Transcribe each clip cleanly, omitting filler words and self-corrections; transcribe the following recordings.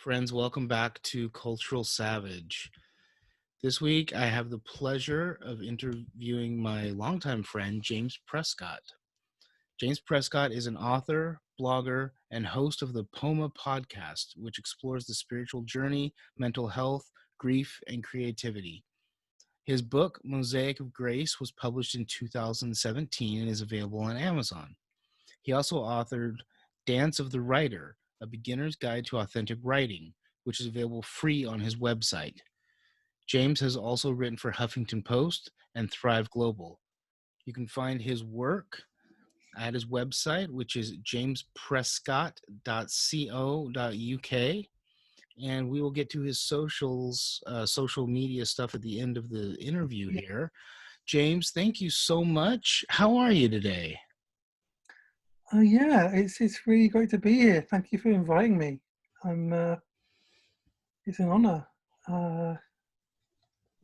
Friends, welcome back to Cultural Savage. This week, I have the pleasure of interviewing my longtime friend, James Prescott. James Prescott is an author, blogger, and host of the Poma podcast, which explores the spiritual journey, mental health, grief, and creativity. His book, Mosaic of Grace, was published in 2017 and is available on Amazon. He also authored Dance of the Writer, a beginner's guide to authentic writing, which is available free on his website. James has also written for Huffington Post and Thrive Global. You can find his work at his website, which is jamesprescott.co.uk. And we will get to his social media stuff at the end of the interview here. James, thank you so much. How are you today? Oh yeah, it's really great to be here. Thank you for inviting me. It's an honor.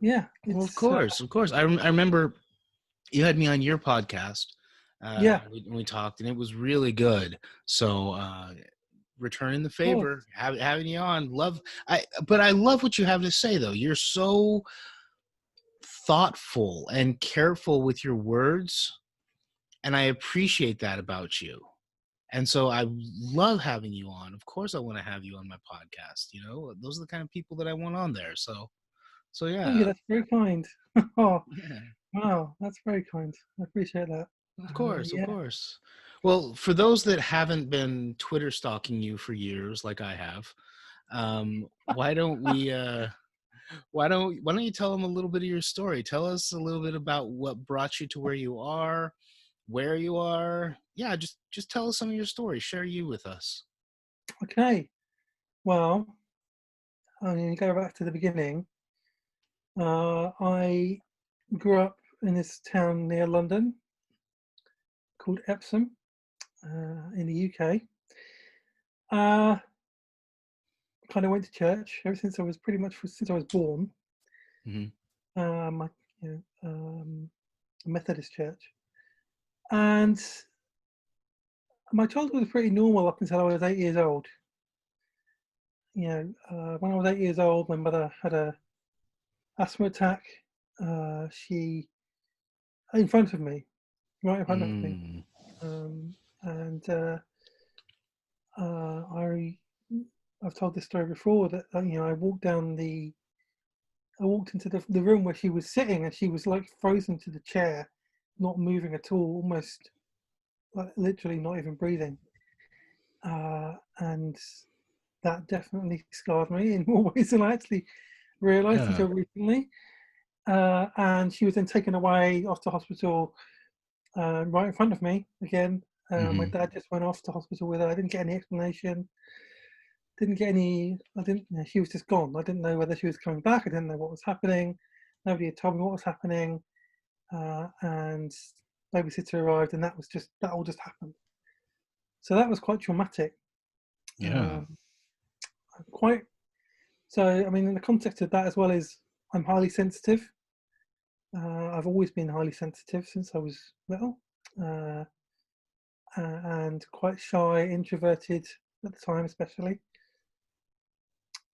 Yeah, Well, of it's course, of course. I remember you had me on your podcast. yeah, We talked, and it was really good. So, returning the of course. favor, having you on. But I love what you have to say, though. You're so thoughtful and careful with your words, and I appreciate that about you. And so I love having you on. Of course, I want to have you on my podcast. You know, those are the kind of people that I want on there. So Thank you. yeah, That's very kind. Oh yeah. wow, that's very kind. I appreciate that. Of course, of Yeah. course. Well, for those that haven't been Twitter stalking you for years, like I have, why don't we? Why don't you tell them a little bit of your story? Tell us a little bit about what brought you to where you are, where you are. Yeah, just tell us some of your story. Share you with us. Okay. Well, I mean, go back to the beginning. I grew up in this town near London called Epsom, in the UK. Uh, Kind of went to church ever since I was pretty much since I was born. Mm-hmm. My you know, Methodist church, and my childhood was pretty normal up until I was 8 years old. When I was 8 years old, my mother had a asthma attack. She in front of me, right in front of me, Mm. and I I've told this story before that I walked into the room where she was sitting, and she was like frozen to the chair, not moving at all, almost like literally not even breathing. And that definitely scarred me in more ways than I actually realised Yeah. until recently. And she was then taken away off to hospital right in front of me again. My Mm-hmm. dad just went off to hospital with her. I didn't get any explanation. Didn't get any. I didn't. She was just gone. I didn't know whether she was coming back. I didn't know what was happening. Nobody had told me what was happening. And babysitter arrived, and that all just happened. So that was quite traumatic. Yeah. Um, quite So, I mean, in the context of that as well is I'm highly sensitive. I've always been highly sensitive since I was little, uh, and quite shy, introverted at the time, especially.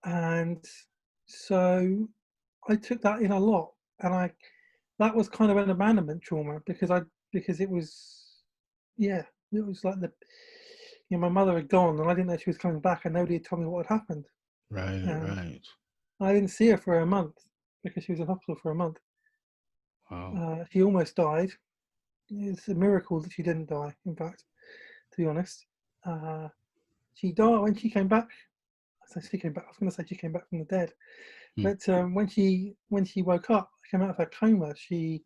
And so I took that in a lot, and that was kind of an abandonment trauma because it was, yeah, it was like my mother had gone, and I didn't know she was coming back, and nobody had told me what had happened. Right. And Right. I didn't see her for a month because she was in hospital for a month. Wow. She almost died. It's a miracle that she didn't die, in fact, to be honest. Uh, she died when she came back. So she came back. I was going to say she came back from the dead, Mm. but when she woke up, came out of her coma, she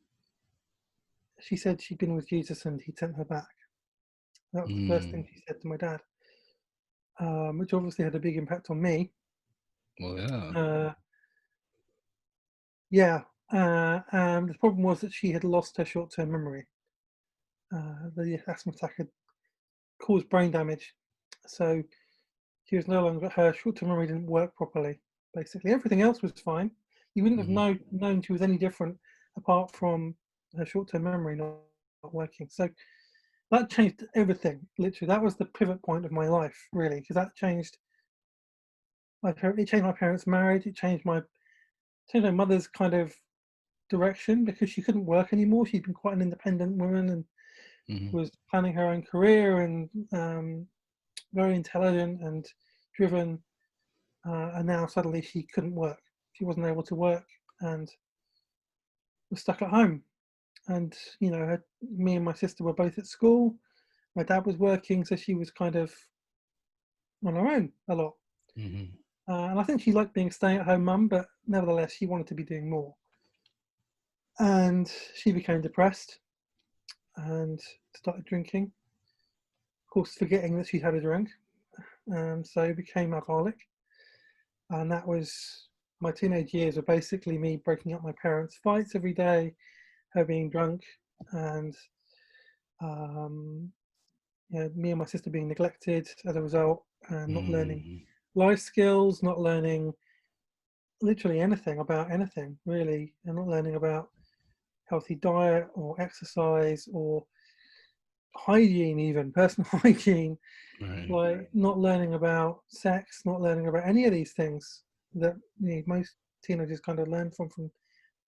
said she'd been with Jesus and he sent her back. That was the first thing Mm. she said to my dad, which obviously had a big impact on me. Well, yeah. Uh, yeah, and the problem was that she had lost her short-term memory. The asthma attack had caused brain damage, so she was no longer, her short-term memory didn't work properly. Basically, everything else was fine. You wouldn't have Mm-hmm. known she was any different apart from her short-term memory not working. So that changed everything. Literally, that was the pivot point of my life, really, because that changed it changed my parents' marriage. It changed my mother's kind of direction because she couldn't work anymore. She'd been quite an independent woman and Mm-hmm. was planning her own career and very intelligent and driven. And now suddenly she couldn't work. She wasn't able to work and was stuck at home. And me and my sister were both at school. My dad was working, so she was kind of on her own a lot. Mm-hmm. And I think she liked being a stay-at-home mum, but nevertheless, she wanted to be doing more. And she became depressed and started drinking. Of course, forgetting that she'd had a drink. So became alcoholic. And that was my teenage years were basically me breaking up my parents' fights every day, her being drunk, and um, me and my sister being neglected as a result, and not learning Mm-hmm. life skills, not learning literally anything about anything really, and not learning about healthy diet or exercise or hygiene, even personal hygiene, Right. like not learning about sex, not learning about any of these things that most teenagers kind of learn from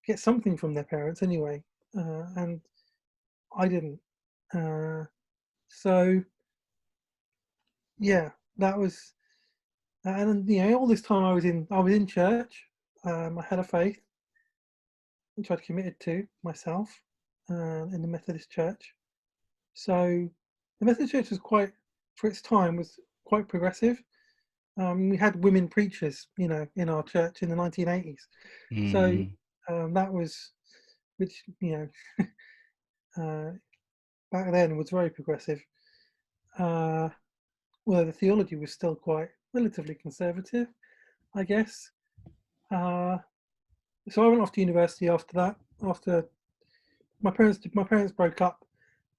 get something from their parents anyway, and I didn't. So yeah, that was, and all this time I was in church. I had a faith which I'd committed to myself in the Methodist Church. So the Methodist Church was for its time, was quite progressive. We had women preachers, in our church in the 1980s. So Mm-hmm. that was, which uh, back then was very progressive. Uh, well, the theology was still quite relatively conservative, I guess. Uh, so I went off to university after that. After my parents broke up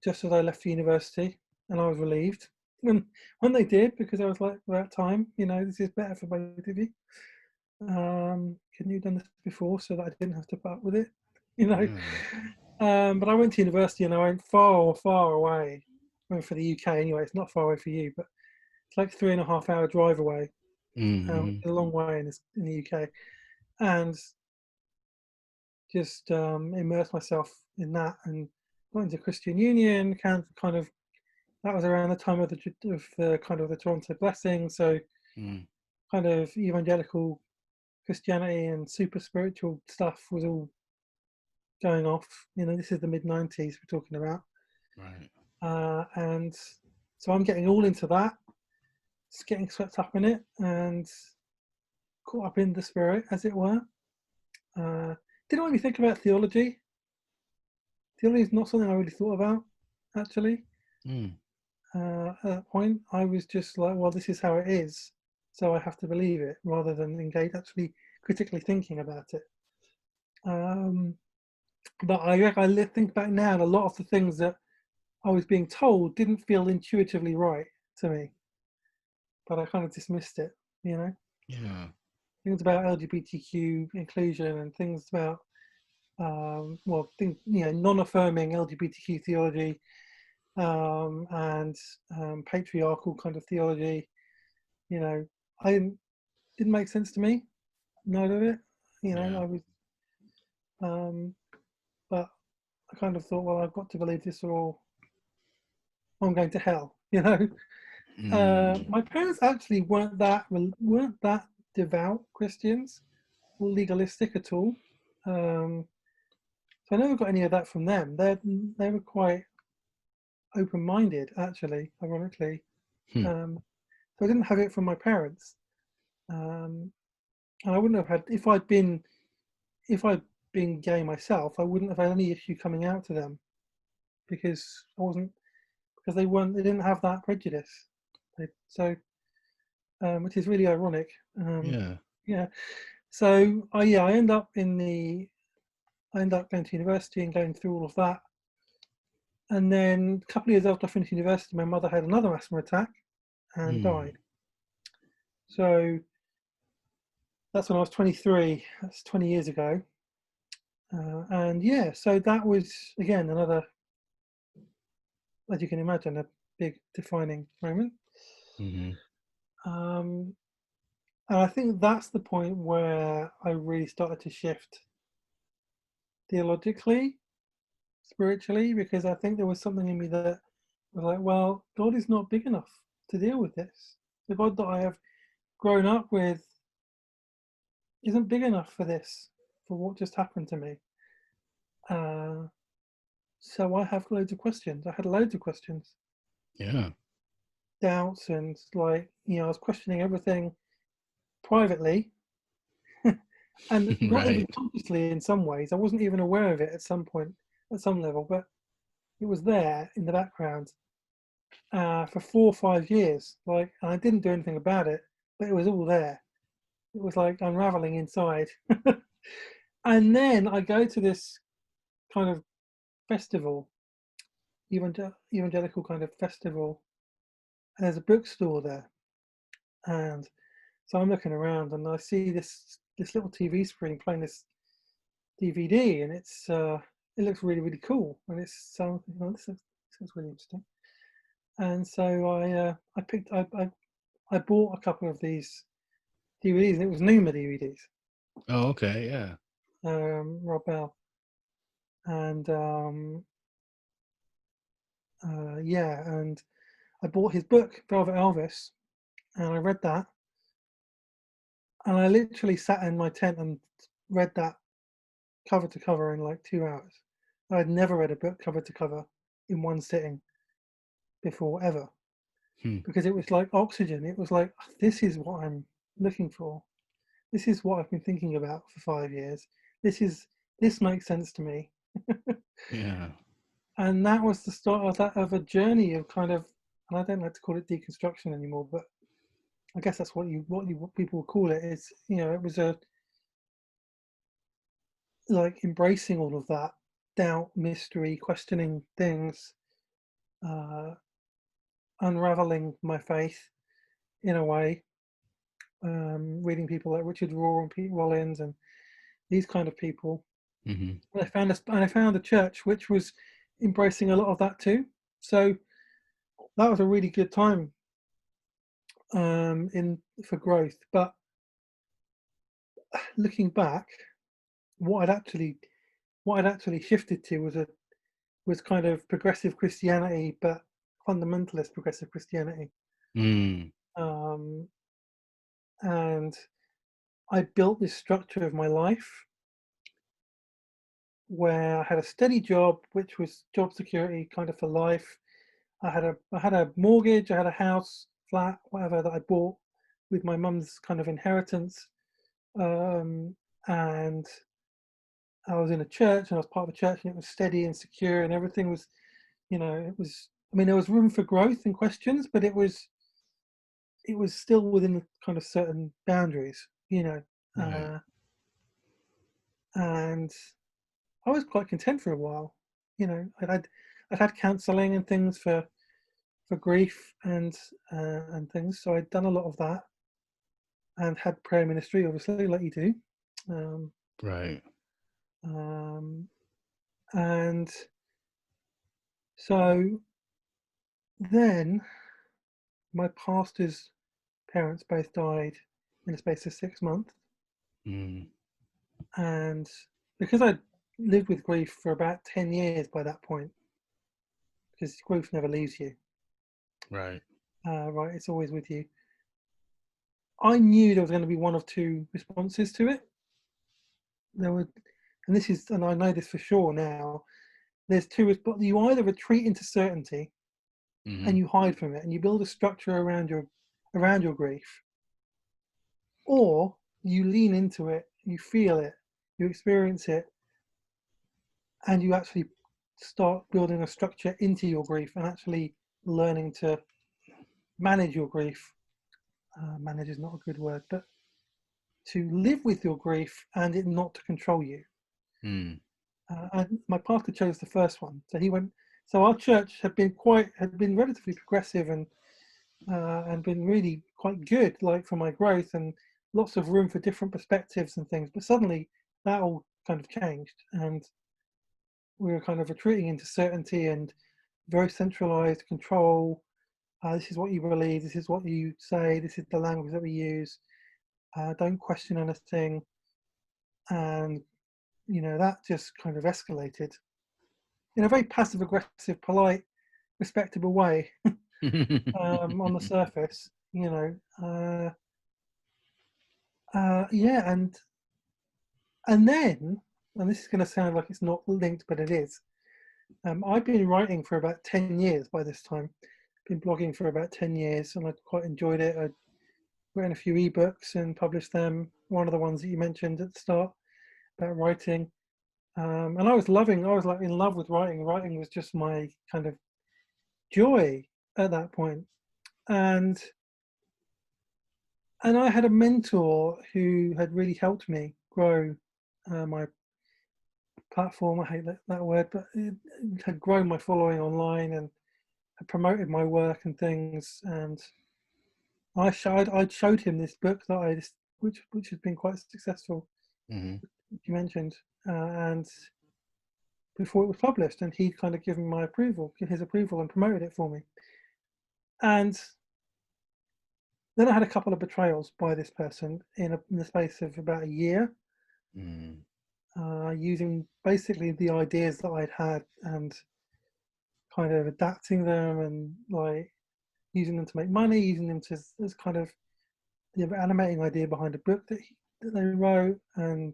just as I left for university, and I was relieved when they did because I was like, about time. This is better for both of you. Couldn't you have done this before so that I didn't have to put up with it? You know. Yeah. But I went to university and I went far, far away. I went for the UK anyway. It's not far away for you, but it's like 3.5 hour drive away. Mm-hmm. It's a long way in the UK, and just immersed myself in that and got into Christian Union. Kind of that was around the time of the kind of the Toronto Blessing, so Mm. kind of evangelical Christianity and super spiritual stuff was all going off. This is the mid 90s we're talking about, Right. and so I'm getting all into that, just getting swept up in it and caught up in the spirit, as it were. Uh, didn't really think about theology. Theology is not something I really thought about, actually. Mm. At that point, I was just like, well, this is how it is, so I have to believe it, rather than engage actually critically thinking about it. Um, but I think back now, and a lot of the things that I was being told didn't feel intuitively right to me, but I kind of dismissed it. You know, Yeah. things about LGBTQ inclusion and things about non-affirming LGBTQ theology and patriarchal kind of theology. I didn't make sense to me. None of it. Yeah. I was, um, but I kind of thought, well, I've got to believe this, or I'm going to hell. Mm. My parents actually weren't that devout Christians, or legalistic at all. Um, so I never got any of that from them. They were quite open-minded, actually, ironically. Hmm. So I didn't have it from my parents, um, and I wouldn't have had if I'd been gay myself. I wouldn't have had any issue coming out to them because I wasn't because they didn't have that prejudice. Which is really ironic. Yeah. Yeah. So I end up going to university and going through all of that. And then a couple of years after I finished university, my mother had another asthma attack and Mm. died. So that's when I was 23. That's 20 years ago. And yeah, so that was again another, as you can imagine, a big defining moment. Mm-hmm. Um, And I think that's the point where I really started to shift theologically, spiritually, because I think there was something in me that was like, well, God is not big enough to deal with this. The God that I have grown up with isn't big enough for this, for what just happened to me. Uh, so I have loads of questions. I had loads of questions, Yeah. doubts, and like, I was questioning everything privately and not even Right. consciously in some ways. I wasn't even aware of it at some point, at some level, but it was there in the background for 4 or 5 years. Like, and I didn't do anything about it, but it was all there. It was like unraveling inside. And then I go to this kind of festival, evangelical kind of festival, and there's a bookstore there. And so I'm looking around and I see this little TV screen playing this DVD, and it looks really really cool, and it's this looks really interesting. And so I bought a couple of these DVDs, and it was Numa DVDs, Oh, okay. Yeah. Rob Bell, and yeah, and I bought his book Velvet Elvis, and I read that, and I literally sat in my tent and read that cover to cover in like 2 hours. I'd never read a book cover to cover in one sitting before ever, Hmm. because it was like oxygen. It was like, this is what I'm looking for. This is what I've been thinking about for 5 years. This makes sense to me. Yeah. And that was the start of a journey of kind of, and I don't like to call it deconstruction anymore, but I guess that's what people would call it. Is, it was a like embracing all of that doubt, mystery, questioning things, uh, unraveling my faith in a way. Reading people like Richard Rohr and Pete Rollins and these kind of people. Hmm. And I found a church which was embracing a lot of that too. So that was a really good time in for growth. But looking back, what I'd actually what I'd actually shifted to was kind of progressive Christianity, but fundamentalist progressive Christianity. Mm. Um, and I built this structure of my life where I had a steady job, which was job security kind of for life. I had a mortgage, I had a house, flat, whatever that I bought with my mum's kind of inheritance. Um, and I was in a church, and I was part of a church, and it was steady and secure, and everything was, it was. I mean, there was room for growth and questions, but it was still within kind of certain boundaries, Right. uh, and I was quite content for a while. I'd had counselling and things for grief and things, so I'd done a lot of that and had prayer ministry, obviously, like you do. Um, Right. um, and so then my pastor's parents both died in the space of 6 months, Mm. and because I'd lived with grief for about 10 years by that point, because grief never leaves you, Right. right? It's always with you. I knew there was going to be one of two responses to it. There would, and I know this for sure now. There's two. But you either retreat into certainty Hmm. and you hide from it, and you build a structure around your grief, or you lean into it, you feel it, you experience it, and you actually start building a structure into your grief and actually learning to manage your grief. Manage is not a good word, but to live with your grief and it not to control you. Mm. And my pastor chose the first one. So he went. So our church had been relatively progressive and been really quite good, like for my growth, and lots of room for different perspectives and things. But suddenly that all kind of changed, and we were kind of retreating into certainty and very centralized control. This is what you believe. This is what you say. This is the language that we use. don't question anything, and that just kind of escalated in a very passive aggressive, polite, respectable way. On the surface, yeah, and then, and this is going to sound like it's not linked, but it is. I've been writing for about 10 years by this time. Been blogging for about 10 years, and I quite enjoyed it. I'd written a few ebooks and published them. One of the ones that you mentioned at the start about writing, and I was like in love with writing. Writing was just my kind of joy at that point, and I had a mentor who had really helped me grow my platform. I hate that word, but it had grown my following online and had promoted my work and things. And I showed him this book that which has been quite successful. Mm-hmm. You mentioned, and before it was published, and he'd kind of given his approval, and promoted it for me. And then I had a couple of betrayals by this person in the space of about a year. Mm. Using basically the ideas that I'd had and kind of adapting them, and like using them to make money, using them as kind of the animating idea behind a book that they wrote, and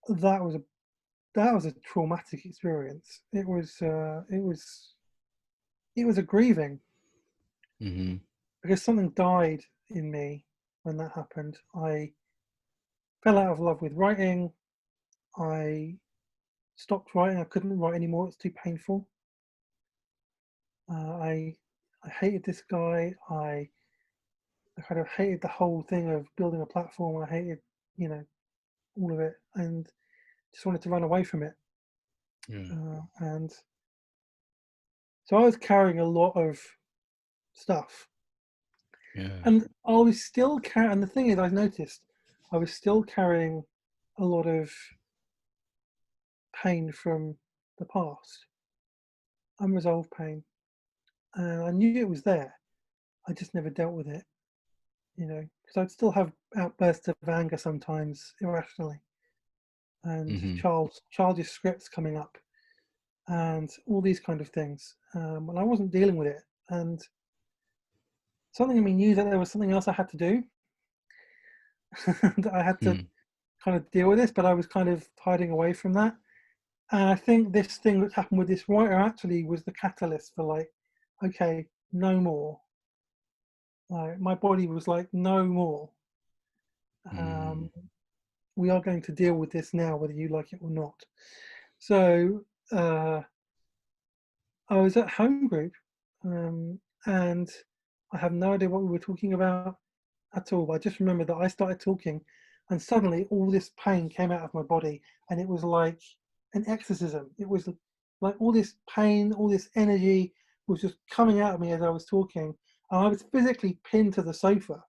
that was a traumatic experience. It was a grieving, Mm-hmm. because something died in me when that happened. I fell out of love with writing. I stopped writing. I couldn't write anymore. It's too painful. I hated this guy. I kind of hated the whole thing of building a platform. I hated, all of it, and just wanted to run away from it. Yeah. And so I was carrying a lot of stuff, Yeah. and I was still carrying. And the thing is, I noticed I was still carrying a lot of pain from the past, unresolved pain, and I knew it was there. I just never dealt with it, because I'd still have outbursts of anger sometimes, irrationally, and Mm-hmm. childish scripts coming up, and all these kind of things. And I wasn't dealing with it, and something in me knew that there was something else I had to do. That I had to Mm. kind of deal with this, but I was kind of hiding away from that. And I think this thing that happened with this writer actually was the catalyst for, like, okay, no more. Like, my body was like, no more. Mm. Um, we are going to deal with this now, whether you like it or not. So I was at home group, and I have no idea what we were talking about at all. I just remember that I started talking, and suddenly all this pain came out of my body, and it was like an exorcism. It was like all this pain, all this energy was just coming out of me as I was talking, and I was physically pinned to the sofa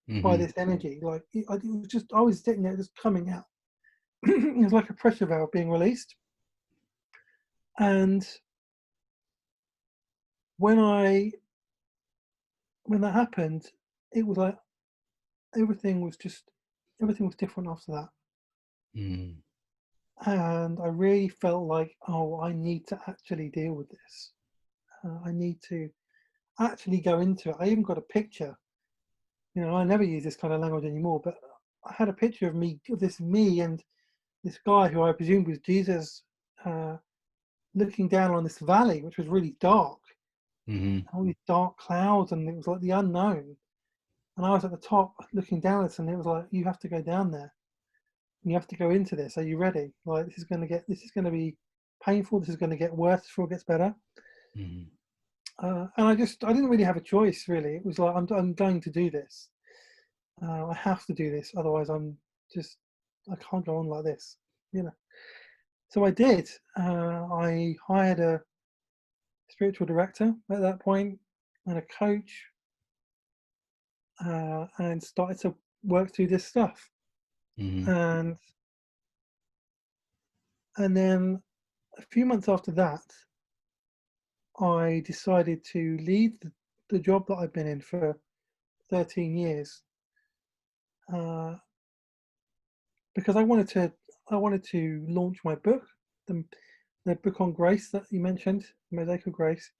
by Mm-hmm. this energy. Like it was just, I was sitting there just coming out. It was like a pressure valve being released, and when I when that happened, it was like everything was just everything was different after that. Mm. And I really felt like, oh, I need to actually deal with this. I need to actually go into it. I even got a picture. I never use this kind of language anymore, but I had a picture of this me and this guy who I presumed was Jesus, uh, looking down on this valley, which was really dark, Mm-hmm. all these dark clouds, and it was like the unknown. And I was at the top looking down at it, and it was like, you have to go down there. You have to go into this. Are you ready? Like, this is going to be painful. This is going to get worse before it gets better. Mm-hmm. And I didn't really have a choice, really. It was like, I'm going to do this. I have to do this. Otherwise, I can't go on like this, you know. So I did. I hired a spiritual director at that point, and a coach, and started to work through this stuff. Mm-hmm. And then a few months after that, I decided to leave the job that I've been in for 13 years, uh, because I wanted to launch my book, the, the book on grace that you mentioned, Mosaic of Grace,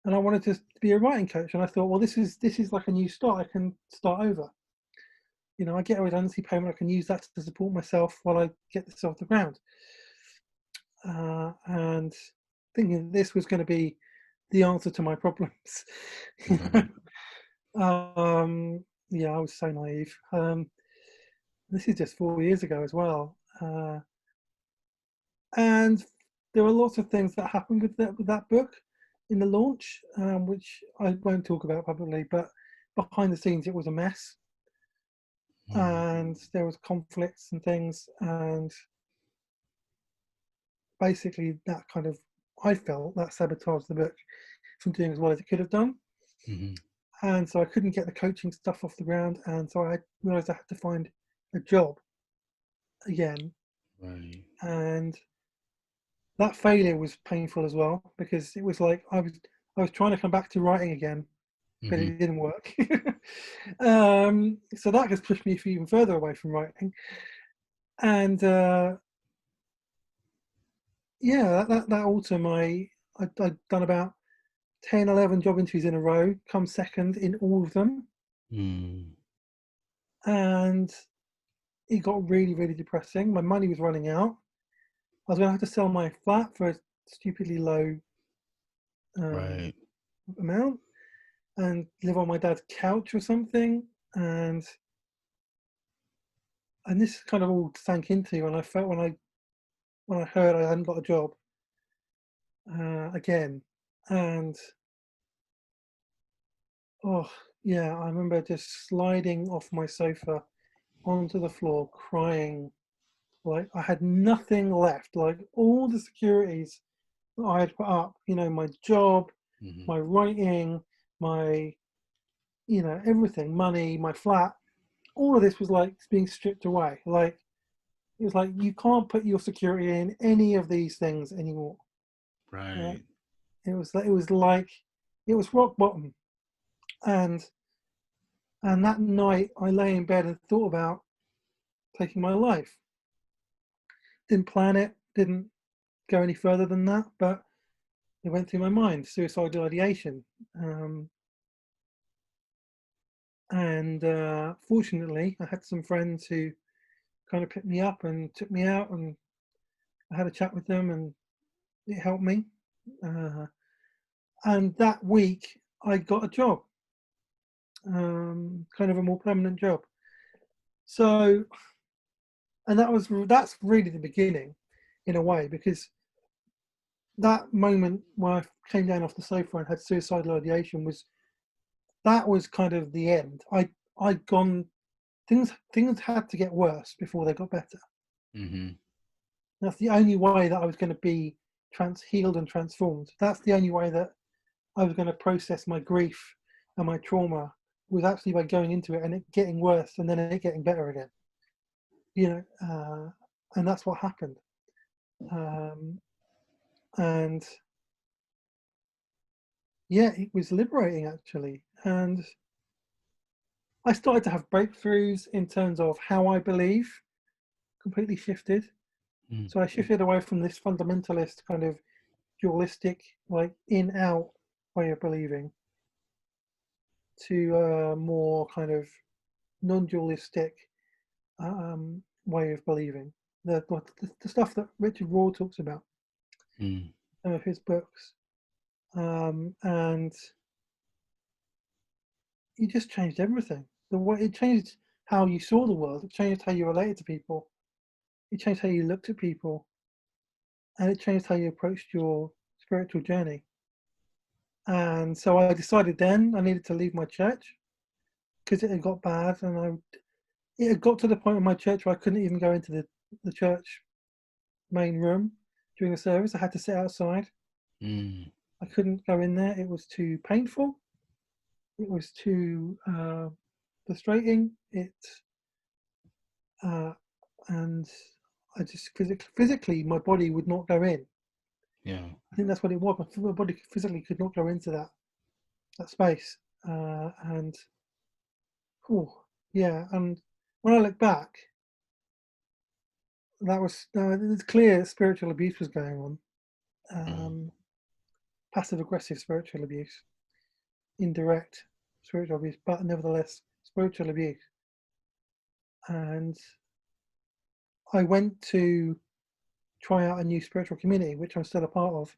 and I wanted to be a writing coach. And I thought, well, this is like a new start. I can start over. I get a redundancy payment. I can use that to support myself while I get this off the ground. And thinking this was going to be the answer to my problems. Right. Yeah, I was so naive. This is just 4 years ago as well. And there were lots of things that happened with that book in the launch, which I won't talk about publicly, but behind the scenes it was a mess, Mm. and there was conflicts and things, and basically that kind of, I felt that sabotaged the book from doing as well as it could have done. Mm-hmm. And so I couldn't get the coaching stuff off the ground, and so I realized I had to find a job again. Right. And that failure was painful as well, because it was like I was trying to come back to writing again, but Mm-hmm. it didn't work. So that has pushed me even further away from writing. And yeah, that autumn, I'd done about 10, 11 job interviews in a row, come second in all of them, Mm. and it got really, really depressing. My money was running out. I was going to have to sell my flat for a stupidly low um, Right. amount and live on my dad's couch or something. And this kind of all sank into when I felt when I heard I hadn't got a job again. And oh yeah, I remember just sliding off my sofa onto the floor, crying like I had nothing left. Like all the securities that I had put up, my job, Mm-hmm. my writing, my everything, money, my flat, all of this was like being stripped away. Like it was like you can't put your security in any of these things anymore. Right. It was rock bottom. And and that night I lay in bed and thought about taking my life. Didn't plan it, didn't go any further than that, but it went through my mind, suicidal ideation. And fortunately I had some friends who kind of picked me up and took me out, and I had a chat with them, and it helped me. uh, and that week I got a job, kind of a more permanent job. So, and that's really the beginning, in a way, because that moment where I came down off the sofa and had suicidal ideation was kind of the end. I'd gone, things had to get worse before they got better. Mm-hmm. That's the only way that I was going to be healed and transformed. That's the only way that I was going to process my grief and my trauma, was actually by going into it and it getting worse and then it getting better again. You know, and that's what happened. Um, and yeah, it was liberating actually. And I started to have breakthroughs in terms of how I believe, completely shifted. So I shifted away from this fundamentalist kind of dualistic, like in out way of believing, to a more kind of non-dualistic way of believing. The stuff that Richard Rohr talks about Mm-hmm. in some of his books, and it just changed everything. The way it changed how you saw the world, it changed how you related to people, it changed how you looked at people, and it changed how you approached your spiritual journey. And so I decided then I needed to leave my church because it had got bad, and it had got to the point in my church where I couldn't even go into the church main room during the service. I had to sit outside. Mm. I couldn't go in there. It was too painful. It was too frustrating. Uh, and I just physically, my body would not go in. Yeah. I think that's what it was. My body physically could not go into that space. And oh, Yeah, and when I look back, that was it's clear that spiritual abuse was going on. Right. Passive aggressive spiritual abuse, indirect spiritual abuse, but nevertheless spiritual abuse. And I went to try out a new spiritual community, which I'm still a part of,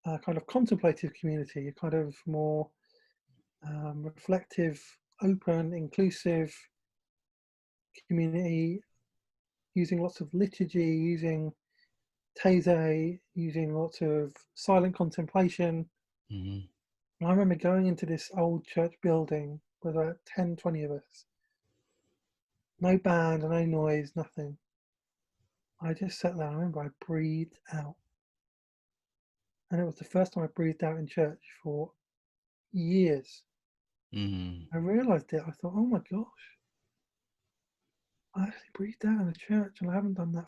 a kind of contemplative community, a kind of more reflective, open, inclusive community, using lots of liturgy, using Taizé, using lots of silent contemplation. Mm-hmm. And I remember going into this old church building with about 10, 20 of us. No band, no noise, nothing. I just sat there. I remember I breathed out. And it was the first time I breathed out in church for years. Mm-hmm. I realized it. I thought, oh my gosh, I actually breathed out in a church and I haven't done that.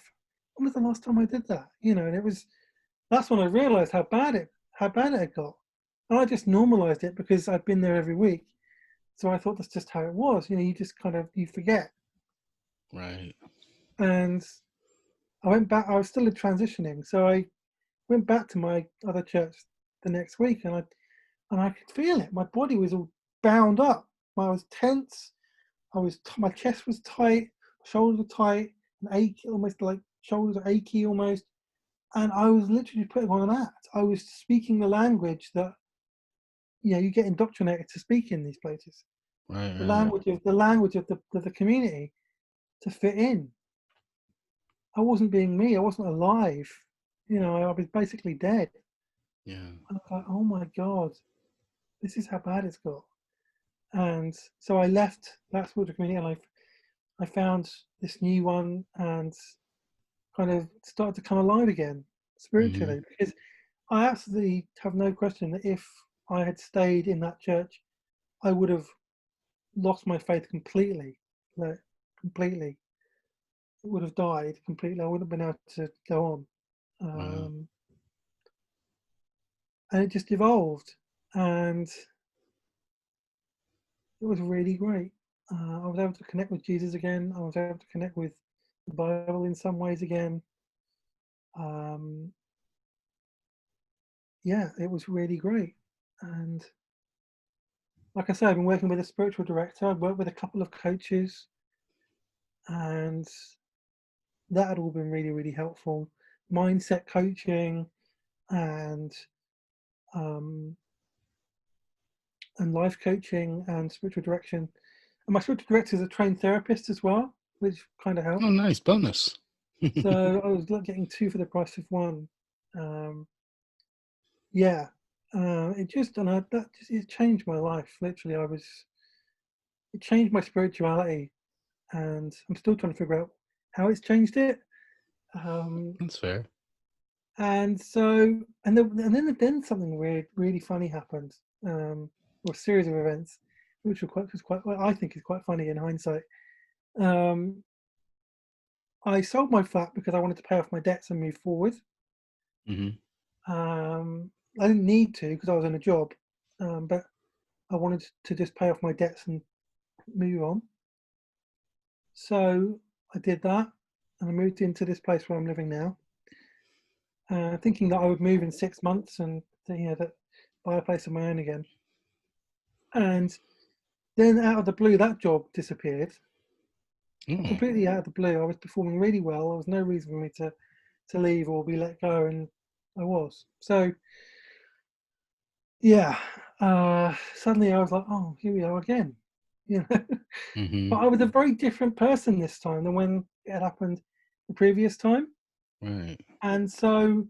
When was the last time I did that? And that's when I realized how bad it had got. And I just normalized it because I'd been there every week. So I thought that's just how it was. You just kind of, you forget. Right. And I went back, I was still transitioning. So I went back to my other church the next week and I could feel it. My body was all bound up. I was tense. My chest was tight, shoulders were tight, and achy, almost like shoulders are achy almost. And I was literally putting on an act. I was speaking the language that you get indoctrinated to speak in these places. Right. The Right. language of the community to fit in. I wasn't being me. I wasn't alive. I was basically dead. Yeah. I was like, oh my god, this is how bad it's got. And so I left that spiritual community and I found this new one and kind of started to come alive again Mm-hmm. spiritually because I absolutely have no question that if I had stayed in that church, I would have lost my faith completely. Like, completely. It would have died completely. I wouldn't have been able to go on. Wow. Um, and it just evolved. And it was really great. I was able to connect with Jesus again. I was able to connect with the Bible in some ways again. Um, yeah, it was really great. And like I said, I've been working with a spiritual director. I've worked with a couple of coaches, and that had all been really, really helpful. Mindset coaching and um, and life coaching and spiritual direction. And my spiritual director is a trained therapist as well, which kind of Oh, helped. nice bonus. So I was getting two for the price of one. Um, yeah, it just and I, that just it changed my life. Literally, it changed my spirituality, and I'm still trying to figure out how it's changed it. Um, That's fair. and so, and then something weird, really funny happened, or a series of events, which was quite, well, I think is quite funny in hindsight. Um, I sold my flat because I wanted to pay off my debts and move forward. Mm-hmm. I didn't need to because I was in a job, but I wanted to just pay off my debts and move on. So I did that, and I moved into this place where I'm living now, thinking that I would move in 6 months and that buy a place of my own again. And then out of the blue, that job disappeared. Oh, Completely out of the blue. I was performing really well. There was no reason for me to leave or be let go, and I was. So yeah, suddenly I was like, oh, here we are again. You know, mm-hmm. but I was a very different person this time than when it had happened the previous time. Right. And so,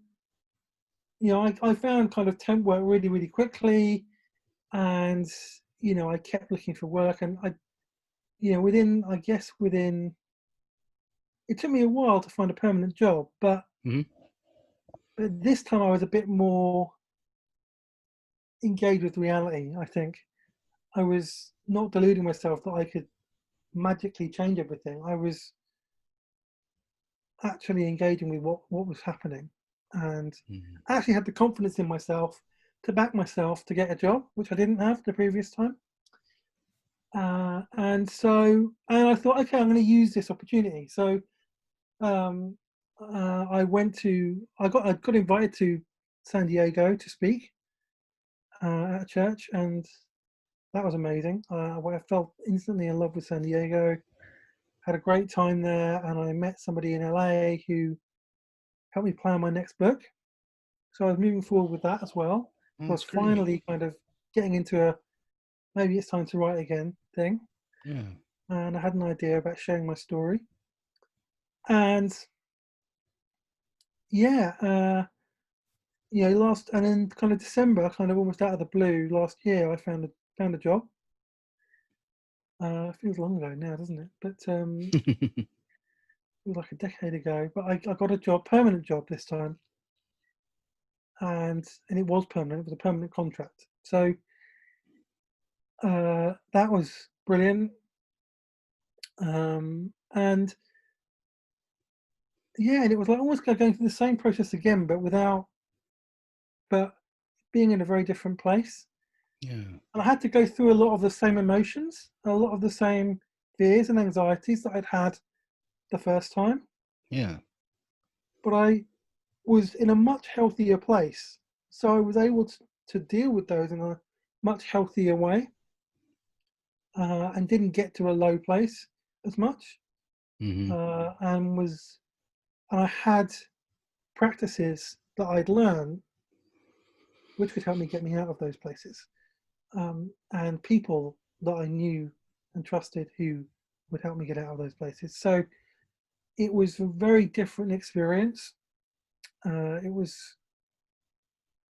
I found kind of temp work really, really quickly, and I kept looking for work, and within it took me a while to find a permanent job, Mm-hmm. but this time I was a bit more engaged with reality. I think I was not deluding myself that I could magically change everything. I was actually engaging with what was happening, and Mm-hmm. I actually had the confidence in myself to back myself to get a job, which I didn't have the previous time. And and I thought, okay, I'm going to use this opportunity. So um, I got invited to San Diego to speak at a church, and that was amazing. I felt instantly in love with San Diego. Had a great time there, and I met somebody in LA who helped me plan my next book. So I was moving forward with that as well. So I was That's great. finally kind of getting into a maybe it's time to write again thing. Yeah. And I had an idea about sharing my story. And yeah, last and then kind of December, kind of almost out of the blue last year, I found a job. Feels long ago now, doesn't it? But it was like a decade ago. But I got a job, permanent job this time, and it was permanent. It was a permanent contract. So that was brilliant. And yeah, and it was like almost like going through the same process again, but being in a very different place. Yeah. And I had to go through a lot of the same emotions, a lot of the same fears and anxieties that I'd had the first time, Yeah. but I was in a much healthier place. So I was able to deal with those in a much healthier way, and didn't get to a low place as much. Hmm. And I had practices that I'd learned which could help me get me out of those places, and people that I knew and trusted who would help me get out of those places. So it was a very different experience. It was,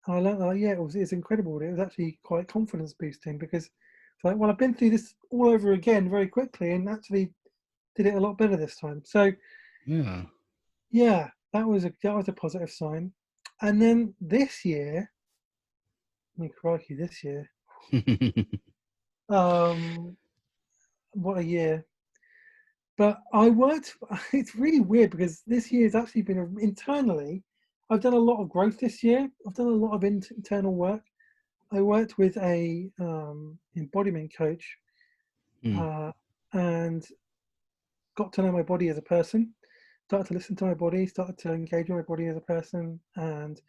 I learned that, yeah, it's incredible. It was actually quite confidence boosting because it's like, well, I've been through this all over again very quickly and actually did it a lot better this time. So Yeah. yeah, that was a positive sign. And then this year, I mean, crikey, this year, um, what a year. But I worked, it's really weird because this year has actually been internally, I've done a lot of growth this year. I've done a lot of internal work. I worked with a embodiment coach, Mm. uh, and got to know my body as a person, started to listen to my body, started to engage with my body as a person, and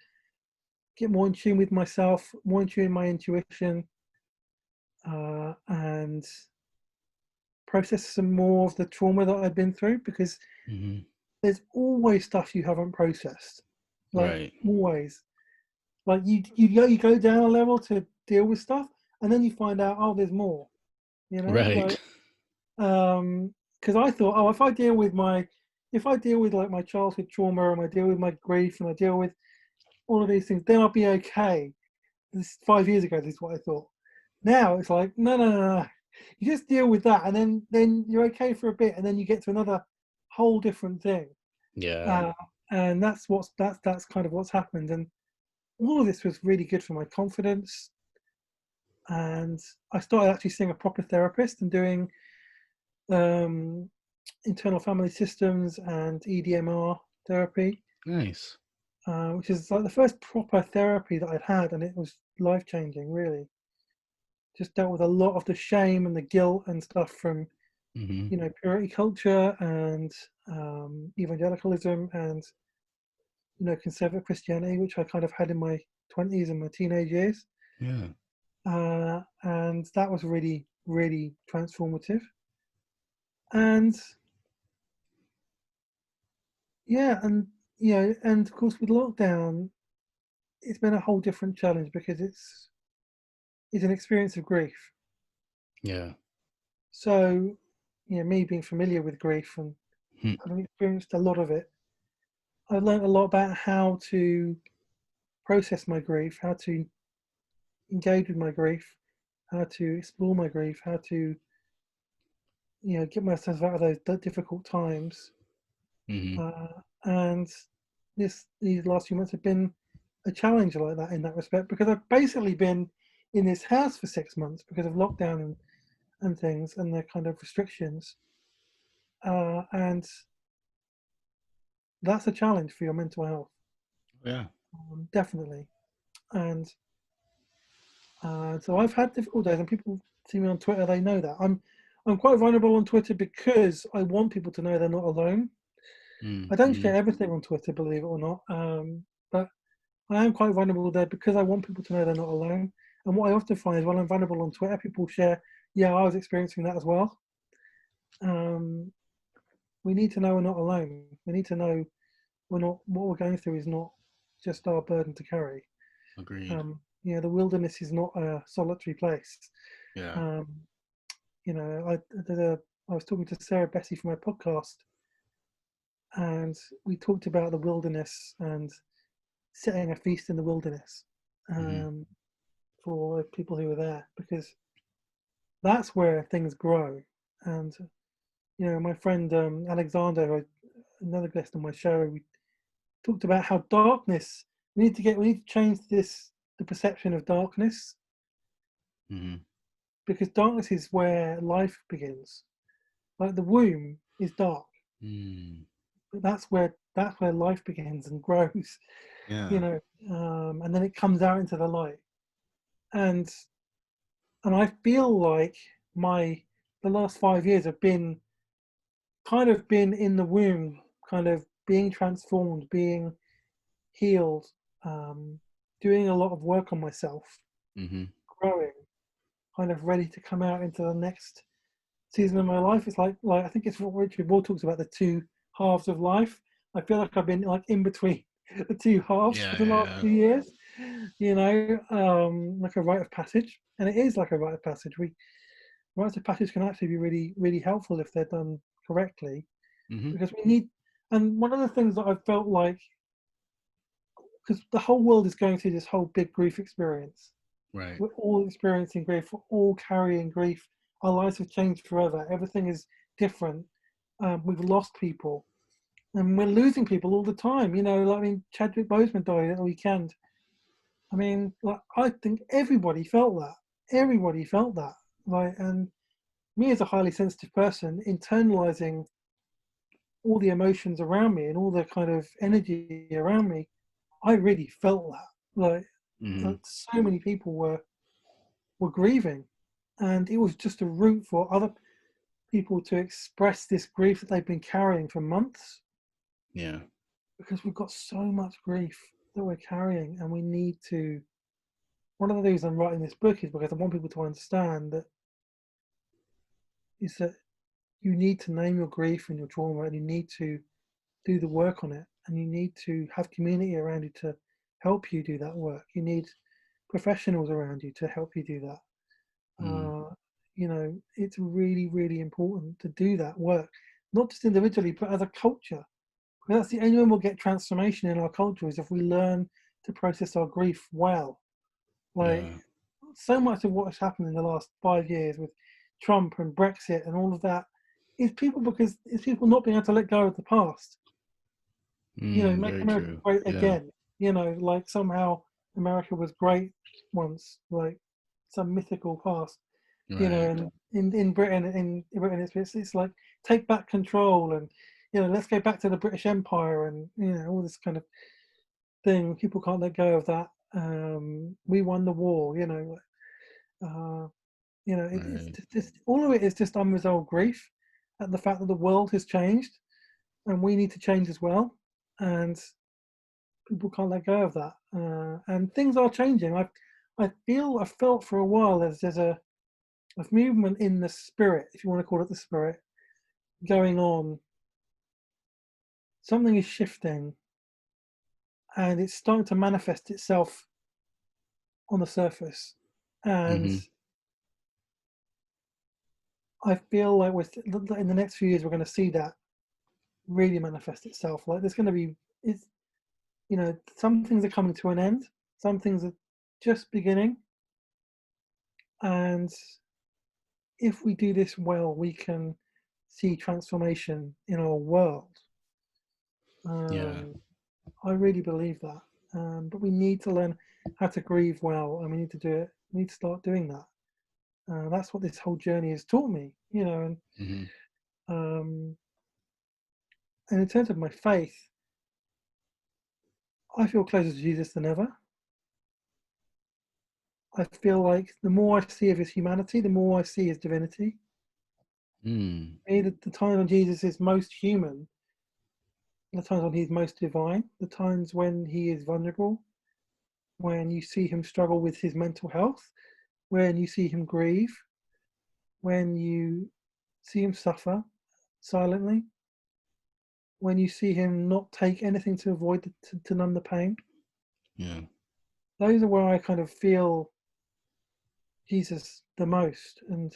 get more in tune with myself, more in tune with my intuition, and process some more of the trauma that I've been through because Hmm. there's always stuff you haven't processed, like Right. always. Like you go down a level to deal with stuff, and then you find out, oh, there's more. You know, Right. like because I thought, oh, if I deal with like my childhood trauma, and I deal with my grief, and I deal with all of these things, then I'll be okay. This 5 years ago, this is what I thought. Now it's like, no, no, no, no. You just deal with that, and then you're okay for a bit, and then you get to another whole different thing. Yeah. Uh, and that's kind of what's happened. And all of this was really good for my confidence. And I started actually seeing a proper therapist and doing um, internal family systems and EDMR therapy, Nice. which is like the first proper therapy that I'd had, and it was life changing. Really, just dealt with a lot of the shame and the guilt and stuff from Hmm. purity culture and evangelicalism and conservative Christianity, which I kind of had in my 20s and my teenage years. Yeah. And that was really, really transformative. And yeah, and of course with lockdown, it's been a whole different challenge because it's an experience of grief. Yeah. So, me being familiar with grief and Hmm. having experienced a lot of it, I've learned a lot about how to process my grief, how to engage with my grief, how to explore my grief, how to get myself out of those difficult times. Hmm. Uh, and these last few months have been a challenge like that in that respect because I've basically been in this house for 6 months because of lockdown and things and the kind of restrictions. And that's a challenge for your mental health, Yeah. definitely. And so I've had difficult days, and people see me on Twitter, they know that. I'm quite vulnerable on Twitter because I want people to know they're not alone. I don't Mm-hmm. share everything on Twitter, believe it or not, but I am quite vulnerable there because I want people to know they're not alone. And what I often find is when I'm vulnerable on Twitter, people share, yeah, I was experiencing that as well. Um, we need to know we're not alone. We need to know we're not, what we're going through is not just our burden to carry. Agreed. The wilderness is not a solitary place. Yeah. Um, I was talking to Sarah Bessie for my podcast, and we talked about the wilderness and setting a feast in the wilderness Mm-hmm. um, for people who were there, because that's where things grow. And my friend Alexander, another guest on my show, we talked about how darkness. We need to change the perception of darkness, Mm-hmm. because darkness is where life begins. Like the womb is dark, Mm. but that's where life begins and grows. You Yeah. know, and then it comes out into the light. And I feel like the last 5 years have been in the womb, kind of being transformed, being healed, um, doing a lot of work on myself, Mm-hmm. growing, kind of ready to come out into the next season of my life. It's like I think it's what Richard Ball talks about, the two halves of life. I feel like I've been like in between the two halves for Yeah, the last yeah, 2 years. Like a rite of passage, and it is like a rite of passage. Rites of passage can actually be really, really helpful if they're done correctly, yeah. Mm-hmm. because we need. And one of the things that I felt like, because the whole world is going through this whole big grief experience. Right. We're all experiencing grief. We're all carrying grief. Our lives have changed forever. Everything is different. We've lost people, and we're losing people all the time. Like, I mean, Chadwick Boseman died at the weekend. I mean, like, I think everybody felt that. Everybody felt that. Like, and me as a highly sensitive person, internalizing all the emotions around me and all the kind of energy around me, I really felt that. Mm-hmm. So many people were grieving, and it was just a route for other people to express this grief that they've been carrying for months, Yeah. because we've got so much grief that we're carrying, and we need to. One of the reasons I'm writing this book is because I want people to understand that you need to name your grief and your trauma, and you need to do the work on it, and you need to have community around you to help you do that work. You need professionals around you to help you do that. Mm. It's really, really important to do that work, not just individually, but as a culture. Because that's the only way we'll get transformation in our culture, is if we learn to process our grief well. Like, Yeah. so much of what has happened in the last 5 years with Trump and Brexit and all of that is people not being able to let go of the past. Make Very America true. great Yeah. again. Like somehow America was great once, like some mythical past. Right. And in Britain, it's like take back control, and let's go back to the British Empire, and all this kind of thing. People can't let go of that. We won the war. Uh, it's Right. just all of it is just unresolved grief at the fact that the world has changed, and we need to change as well. And people can't let go of that. And things are changing. I felt for a while there's a movement in the spirit, if you want to call it the spirit, going on. Something is shifting, and it's starting to manifest itself on the surface. And Mm-hmm. I feel like in the next few years we're going to see that really manifest itself. Like there's going to be it's some things are coming to an end, some things are just beginning, and if we do this well, we can see transformation in our world. Yeah. Um, I really believe that. But we need to learn how to grieve well, and we need to do it. We need to start doing that. That's what this whole journey has taught me, Mm-hmm. um, and in terms of my faith, I feel closer to Jesus than ever. I feel like the more I see of his humanity, the more I see his divinity. Mm. The times when Jesus is most human, the times when he's most divine, the times when he is vulnerable, when you see him struggle with his mental health, when you see him grieve, when you see him suffer silently, when you see him not take anything to avoid to numb the pain. Yeah. Those are where I kind of feel Jesus the most. And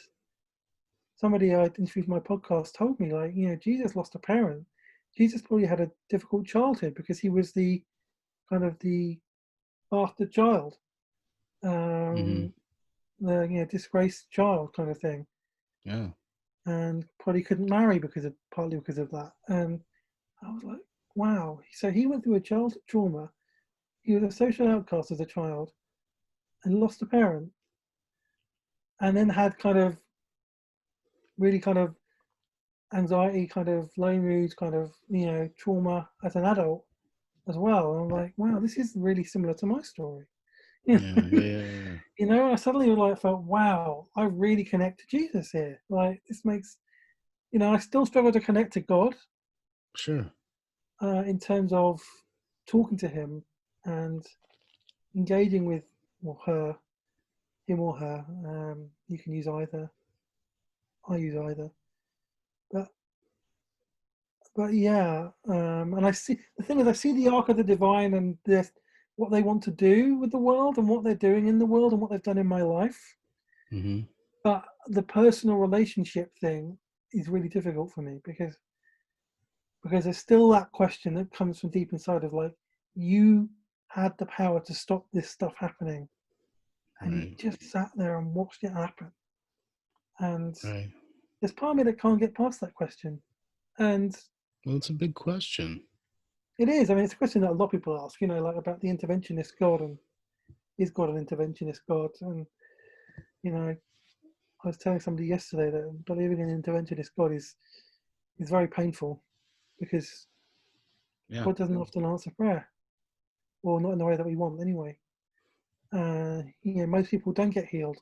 somebody I interviewed for my podcast told me, like, Jesus lost a parent. Jesus probably had a difficult childhood because he was the kind of the bastard child, Mm-hmm. um, the disgraced child kind of thing, Yeah. and probably couldn't marry partly because of that. And I was like, wow. So he went through a childhood trauma. He was a social outcast as a child and lost a parent, and then had kind of really kind of anxiety, kind of low mood, kind of trauma as an adult as well. And I'm like, wow, this is really similar to my story. Yeah. Yeah. Yeah. Yeah. I suddenly like felt, wow, I really connect to Jesus here. Like this makes, I still struggle to connect to God Sure. in terms of talking to Him and engaging with her, him or her. You can use either. I use either. But yeah, and I see the thing is, I see the arc of the divine and this what they want to do with the world and what they're doing in the world and what they've done in my life. Mm-hmm. But the personal relationship thing is really difficult for me because there's still that question that comes from deep inside of like, you had the power to stop this stuff happening and you Right. just sat there and watched it happen. And Right. there's part of me that can't get past that question. And Well, it's a big question. it is. I mean, it's a question that a lot of people ask, like about the interventionist God and is God an interventionist God? And, I was telling somebody yesterday that believing in an interventionist God is very painful because Yeah. God doesn't often answer prayer, or not in the way that we want anyway. Most people don't get healed.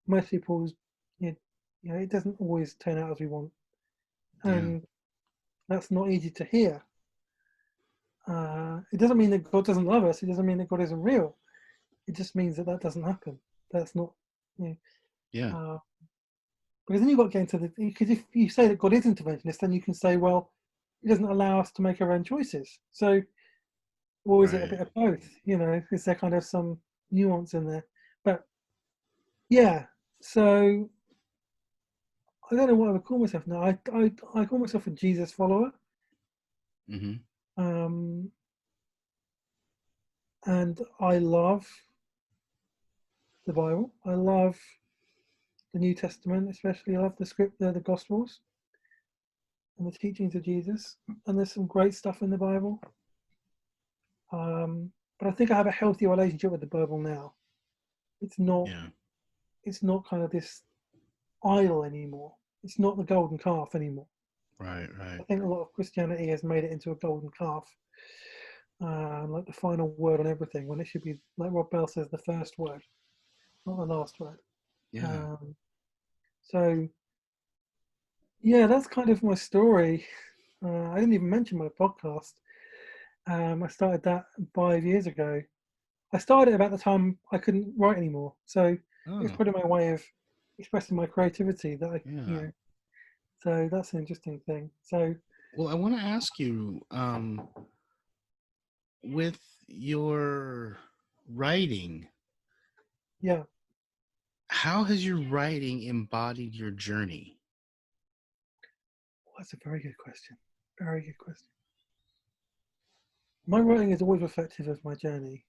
Most people, it doesn't always turn out as we want, Yeah. and that's not easy to hear. It doesn't mean that God doesn't love us. It doesn't mean that God isn't real. It just means that doesn't happen. That's not, you Yeah. know, because then you've got to get into because if you say that God is interventionist, then you can say, well, He doesn't allow us to make our own choices. So, or is it a Right. bit of both? Is there kind of some nuance in there? But yeah, so I don't know what I would call myself now. I call myself a Jesus follower, Mm-hmm. um, and I love the Bible. I love the New Testament, especially. I love the Gospels, and the teachings of Jesus. And there's some great stuff in the Bible. But I think I have a healthy relationship with the Bible now. It's not. Yeah. It's not kind of this idol anymore. It's not the golden calf anymore. Right. Right. I think a lot of Christianity has made it into a golden calf, like the final word on everything, when it should be, like Rob Bell says, the first word, not the last word. Yeah. Um, so yeah, that's kind of my story. I didn't even mention my podcast. I started that 5 years ago. I started it about the time I couldn't write anymore, so it's Oh. probably my way of expressing my creativity. Yeah. So that's an interesting thing. So Well, I want to ask you, with your writing, yeah, how has your writing embodied your journey? well, that's a very good question. Very good question. My writing is always reflective of my journey.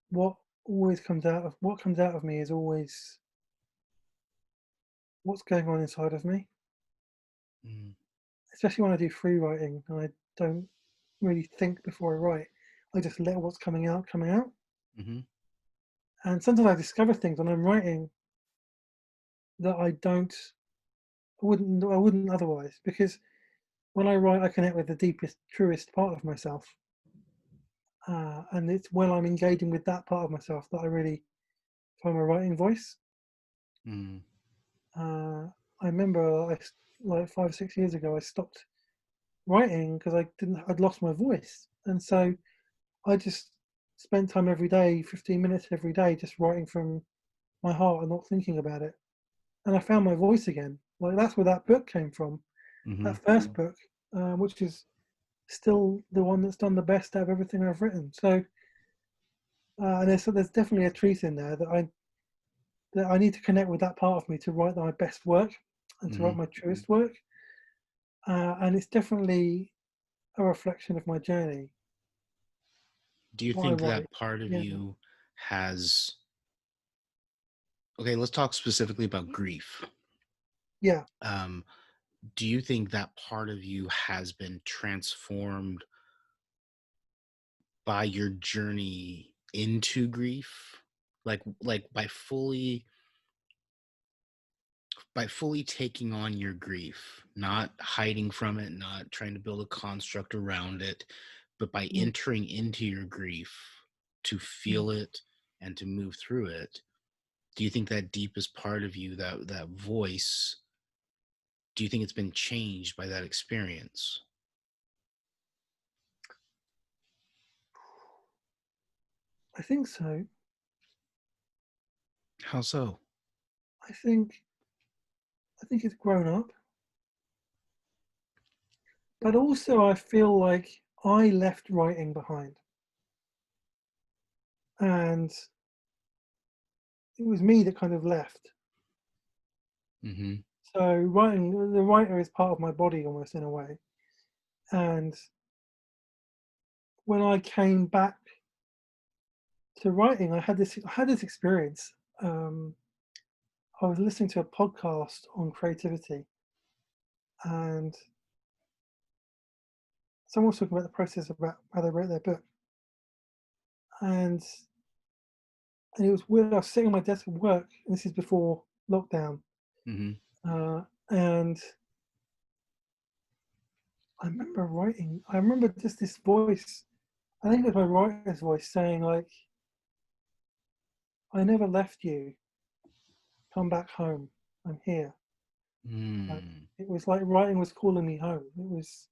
What what comes out of me is always what's going on inside of me. Mm. Especially when I do free writing and I don't really think before I write. I just let what's coming out come out. Mm-hmm. And sometimes I discover things when I'm writing that I wouldn't otherwise, because when I write, I connect with the deepest, truest part of myself, and it's when I'm engaging with that part of myself that I really find my writing voice. Mm. Uh, remember like 5 or 6 years ago, I stopped writing because I'd lost my voice, and so I just spent time every day, 15 minutes every day, just writing from my heart and not thinking about it. And I found my voice again. Like that's where that book came from, Mm-hmm. that first book, which is still the one that's done the best out of everything I've written. So, and there's definitely a truth in there that I need to connect with that part of me to write my best work and to Mm-hmm. write my truest work. And it's definitely a reflection of my journey. Do you What I think write, that part of yeah, you has, okay, let's talk specifically about grief. yeah. Um, do you think that part of you has been transformed by your journey into grief? Like by fully taking on your grief, not hiding from it, not trying to build a construct around it, but by Mm, entering into your grief to mm. feel it and to move through it. Do you think that deepest part of you, that voice, do you think it's been changed by that experience? I think so. How so? I think I think it's grown up, but also I feel like I left writing behind, and it was me that kind of left. Mm-hmm. So writing, the writer is part of my body almost in a way. And when I came back to writing, I had this experience. Um, I was listening to a podcast on creativity, and someone was talking about the process about how they wrote their book, and it was weird. I was sitting on my desk at work, and this is before lockdown, Mm-hmm. and I remember writing. I remember just this voice. I think it was my writer's voice saying like, "I never left you. Come back home. I'm here." Like Mm. it was like writing was calling me home. It was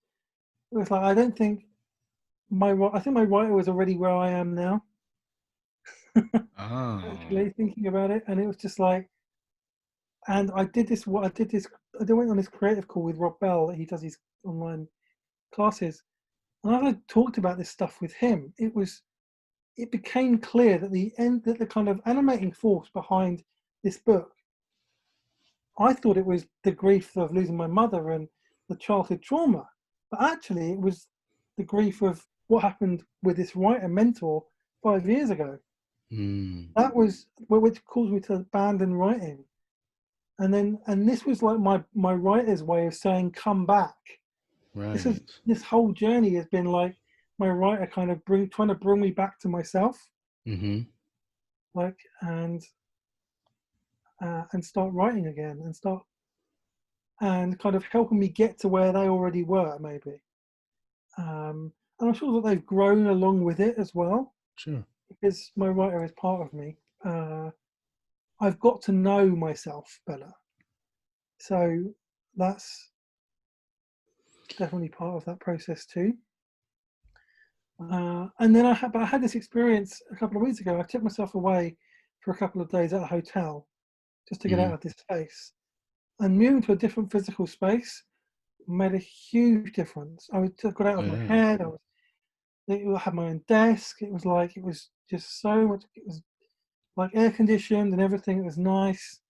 like I don't think I think my writer was already where I am now. Oh. Actually, thinking about it, and it was just like, and I did this. What I did this. I went on this creative call with Rob Bell. He does these online classes, and as I talked about this stuff with him, it became clear that the kind of animating force behind this book. I thought it was the grief of losing my mother and the childhood trauma, but actually it was the grief of what happened with this writer mentor 5 years ago. Mm. That was which caused me to abandon writing. And this was like my writer's way of saying come back. This is Right. this whole journey has been like my writer kind of trying to bring me back to myself, Mm-hmm. like and start writing again and kind of helping me get to where they already were maybe. And I'm sure that they've grown along with it as well Sure. because my writer is part of me. I've got to know myself better, so that's definitely part of that process too. And then I had this experience a couple of weeks ago. I took myself away for a couple of days at a hotel just to get Mm-hmm. out of this space. And moving to a different physical space made a huge difference. Got out Oh of my yeah. head. I had my own desk. It was just so much. It was like air conditioned and everything. It was nice.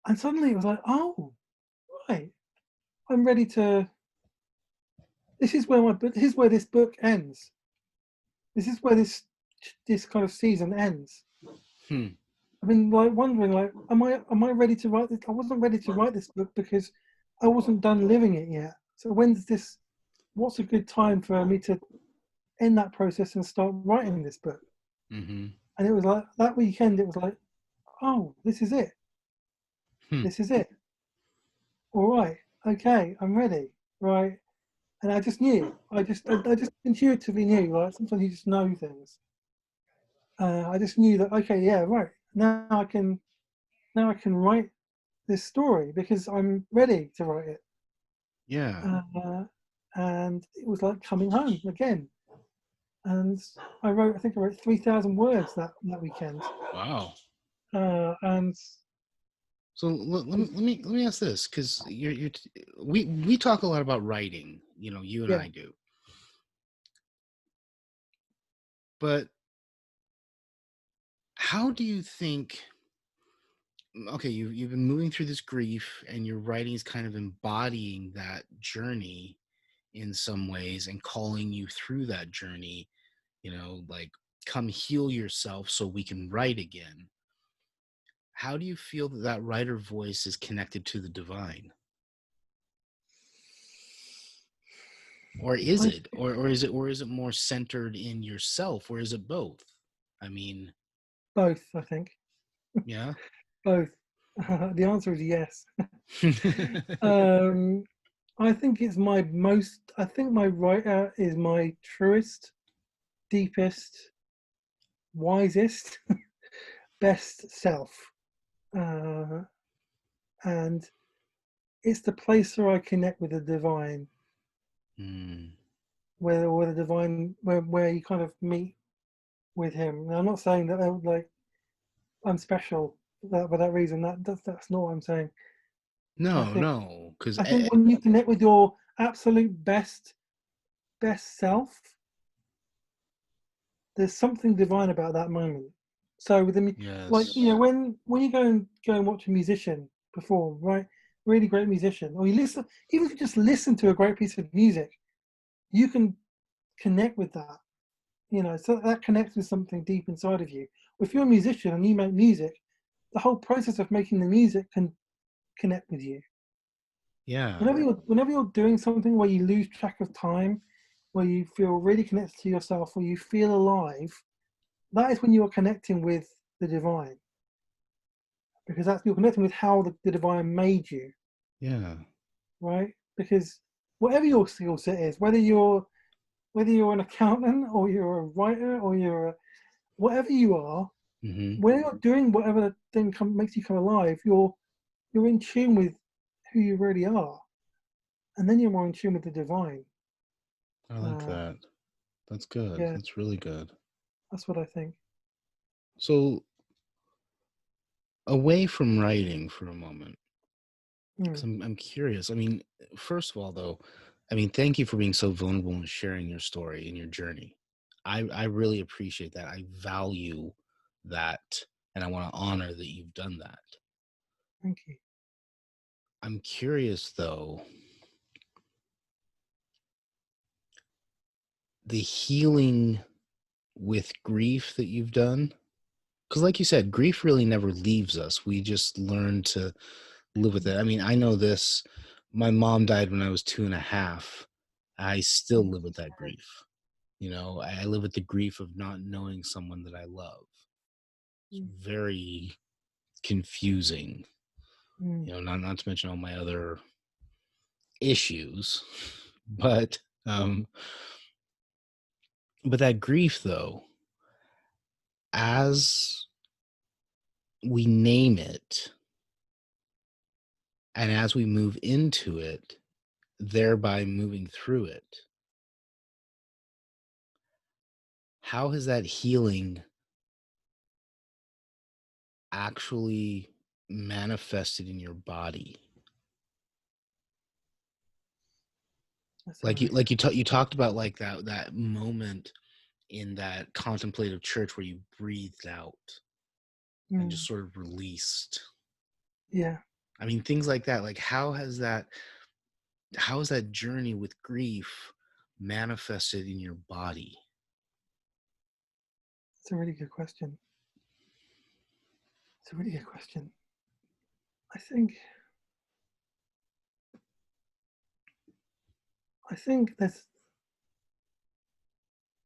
And suddenly it was like, oh, right, I'm ready to. This is where this book ends. This is where this kind of season ends. Hmm. I've been like wondering, like, am I ready to write this? I wasn't ready to write this book because I wasn't done living it yet. So when's this? What's a good time for me to end that process and start writing this book? Mm-hmm. And it was like that weekend. It was like, oh, this is it. Hmm. This is it. All right, okay, I'm ready. Right, and I just knew. I just intuitively knew. Like sometimes you just know things. I just knew that. Okay, yeah, right. Now I can write. this story because I'm ready to write it. Yeah. And it was like coming home again. And I think I wrote 3,000 words that weekend. Wow. And So let me ask this, because we talk a lot about writing, you and yeah, I do. But how do you think? Okay, you've been moving through this grief, and your writing is kind of embodying that journey in some ways, and calling you through that journey. Like, come heal yourself so we can write again. How do you feel that that writer voice is connected to the divine? Or is I it? Or is it more centered in yourself? Or is it both? I mean, both. I think yeah. both. The answer is yes. um, I think it's my most. I think my writer is my truest, deepest, wisest, best self, uh, and it's the place where I connect with the divine, Mm, where the divine, where you kind of meet with him. And I'm not saying that like I'm special for that reason. That's not what I'm saying. I no, think no, because I think when you connect with your absolute best self, there's something divine about that moment. So with the like yes, you know when you go and watch a musician perform, right? Really great musician, or you listen, even if you just listen to a great piece of music, you can connect with that. So that connects with something deep inside of you. If you're a musician and you make music, the whole process of making the music can connect with you. yeah, Whenever you're doing something where you lose track of time, where you feel really connected to yourself, where you feel alive, that is when you are connecting with the divine, because that's you're connecting with how the divine made you, yeah. right? Because whatever your skill set is, whether you're an accountant or you're a writer or whatever you are, Hmm. when you're doing whatever thing makes you come alive, you're in tune with who you really are, and then you're more in tune with the divine. I like Uh, that. That's good. yeah, That's really good. that's what I think. So, away from writing for a moment, because Mm, I'm curious. I mean, first of all, though, I mean, thank you for being so vulnerable and sharing your story and your journey. I really appreciate that. I value that, and I want to honor that you've done that. thank you. I'm curious, though, the healing with grief that you've done. Because, like you said, grief really never leaves us. We just learn to live with Mm, it. I mean, I know this. My mom died when I was 2.5. I still live with that grief. I live with the grief of not knowing someone that I love. It's mm, very confusing. mm. Not to mention all my other issues, but um, but that grief, though, as we name it and as we move into it, thereby moving through it, how has that healing actually manifested in your body? That's a Like you really like good. you talked about, like that moment in that contemplative church where you breathed out and Mm, just sort of released. yeah, I mean, things like that. Like, how has that journey with grief manifested in your body? it's a really good question. It's a really good question. I think I think there's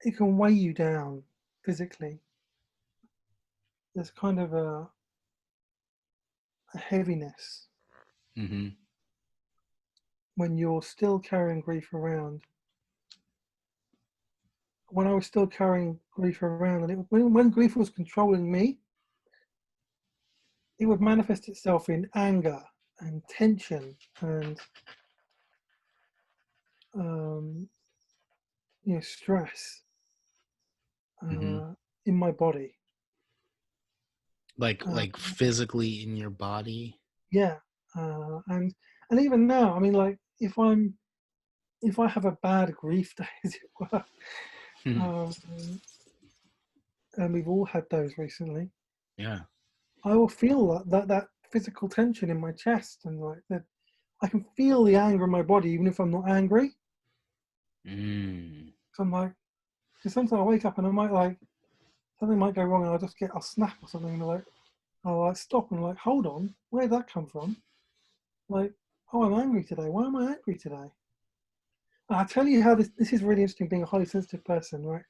it can weigh you down physically. There's kind of a heaviness Hmm. when you're still carrying grief around. When I was still carrying grief around, and when grief was controlling me, it would manifest itself in anger tension and um, stress Mm-hmm. in my body. Like physically in your body. Yeah, and even now, I mean, like if I have a bad grief day, as it were, um, and we've all had those recently, Yeah. I will feel that physical tension in my chest, and like that, I can feel the anger in my body even if I'm not angry. Mm. So I'm like, because sometimes I wake up and I might like something might go wrong, and I'll snap or something, and I'll like stop and like, hold on, where did that come from? Like, oh, I'm angry today. Why am I angry today? I'll tell you how this is really interesting. Being a highly sensitive person, right?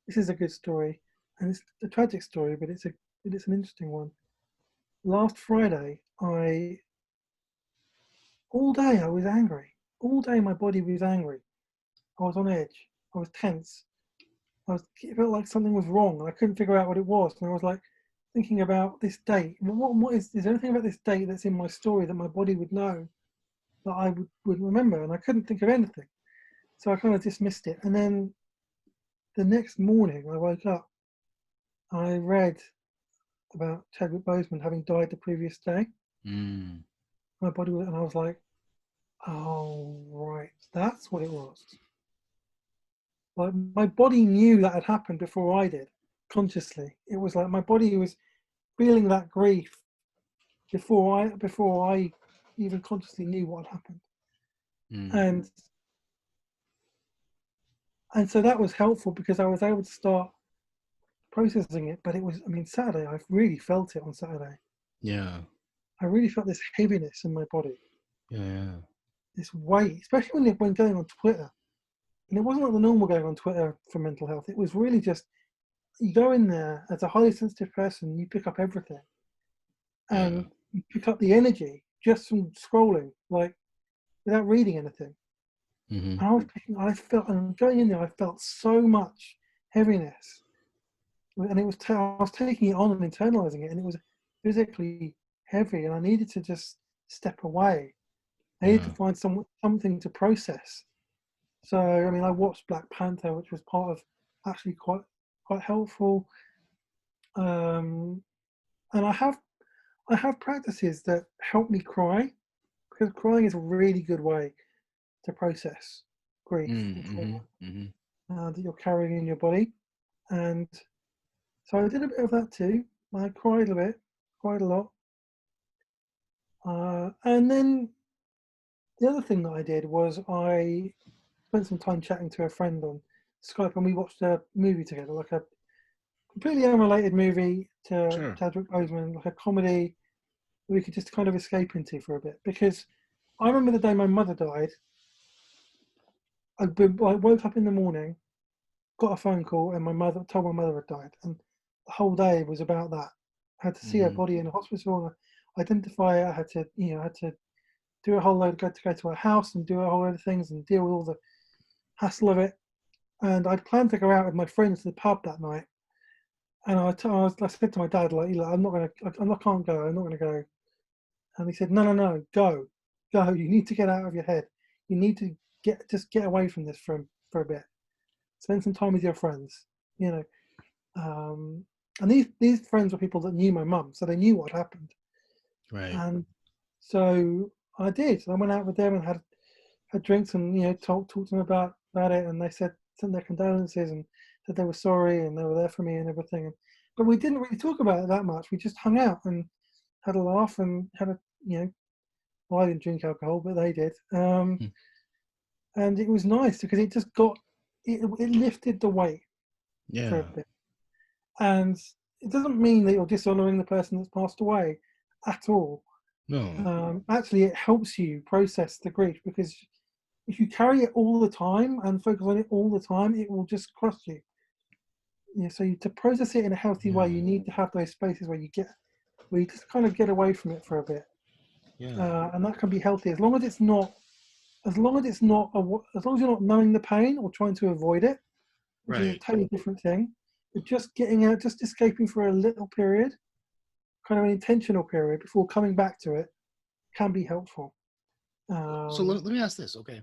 This is a good story, and it's a tragic story, but it's an interesting one. Last Friday, I all day I was angry. All day my body was angry. I was on edge. I was tense. It felt like something was wrong. I couldn't figure out what it was, and I was like thinking about this date. What is there anything about this date that's in my story that my body would know that I would remember? And I couldn't think of anything, so I kind of dismissed it. And then the next morning, I woke up. I read about Chadwick Boseman having died the previous day. Mm. My body was, and I was like, "Oh, right, that's what it was." Like my body knew that had happened before I did, consciously. It was like my body was feeling that grief before I even consciously knew what had happened, Mm. and so that was helpful because I was able to start processing it. But it was, I mean, Saturday, I really felt it on Saturday. Yeah. I really felt this heaviness in my body, Yeah. this weight, especially when going on Twitter. And it wasn't like the normal going on Twitter for mental health. It was really just you go in there as a highly sensitive person, you pick up everything, Yeah. and you pick up the energy just from scrolling, like without reading anything. Mm-hmm. And I felt, and going in there, I felt so much heaviness, and I was taking it on and internalizing it, and it was physically heavy, and I needed to just step away. I needed to Yeah. find something to process. So I mean, I watched Black Panther, which was part of actually quite helpful. Um, and I have practices that help me cry because crying is a really good way to process grief and Mm-hmm. trauma Mm-hmm. that you're carrying in your body. And so I did a bit of that too. I cried a bit, cried a lot. And then the other thing that I did was I spent some time chatting to a friend on Skype, and we watched a movie together, like a completely unrelated movie to Sure. Chadwick Boseman, like a comedy we could just kind of escape into for a bit. Because I remember the day my mother died. I woke up in the morning, got a phone call, and my mother told my mother had died, and the whole day was about that. I had to see her Mm-hmm. body in the hospital and identify it. I had to, I had to do a whole load, go to her house and do a whole load of things and deal with all the hassle of it. And I'd planned to go out with my friends to the pub that night. And I said to my dad, like, I'm not gonna, I can't go. I'm not gonna go. And he said, no, no, no, go. You need to get out of your head. You need to get away from this for a bit. Spend some time with your friends. You know, and these friends were people that knew my mum, so they knew what happened. Right. And so I did. I went out with them and had drinks and talked to them about it. And they sent their condolences and said they were sorry and they were there for me and everything. But we didn't really talk about it that much. We just hung out and had a laugh and had a well, I didn't drink alcohol, but they did. Hmm. And it was nice because it just it lifted the weight for a Yeah. bit. And it doesn't mean that you're dishonoring the person that's passed away at all. No. Actually, it helps you process the grief because if you carry it all the time and focus on it all the time, it will just crush you. So to process it in a healthy way, Yeah. you need to have those spaces where you just kind of get away from it for a bit, Yeah. and that can be healthy as long as it's not as long as you're not numbing the pain or trying to avoid it, which is a Right. totally different thing. But just getting out, just escaping for a little period, kind of an intentional period before coming back to it, can be helpful. So let me ask this. Okay,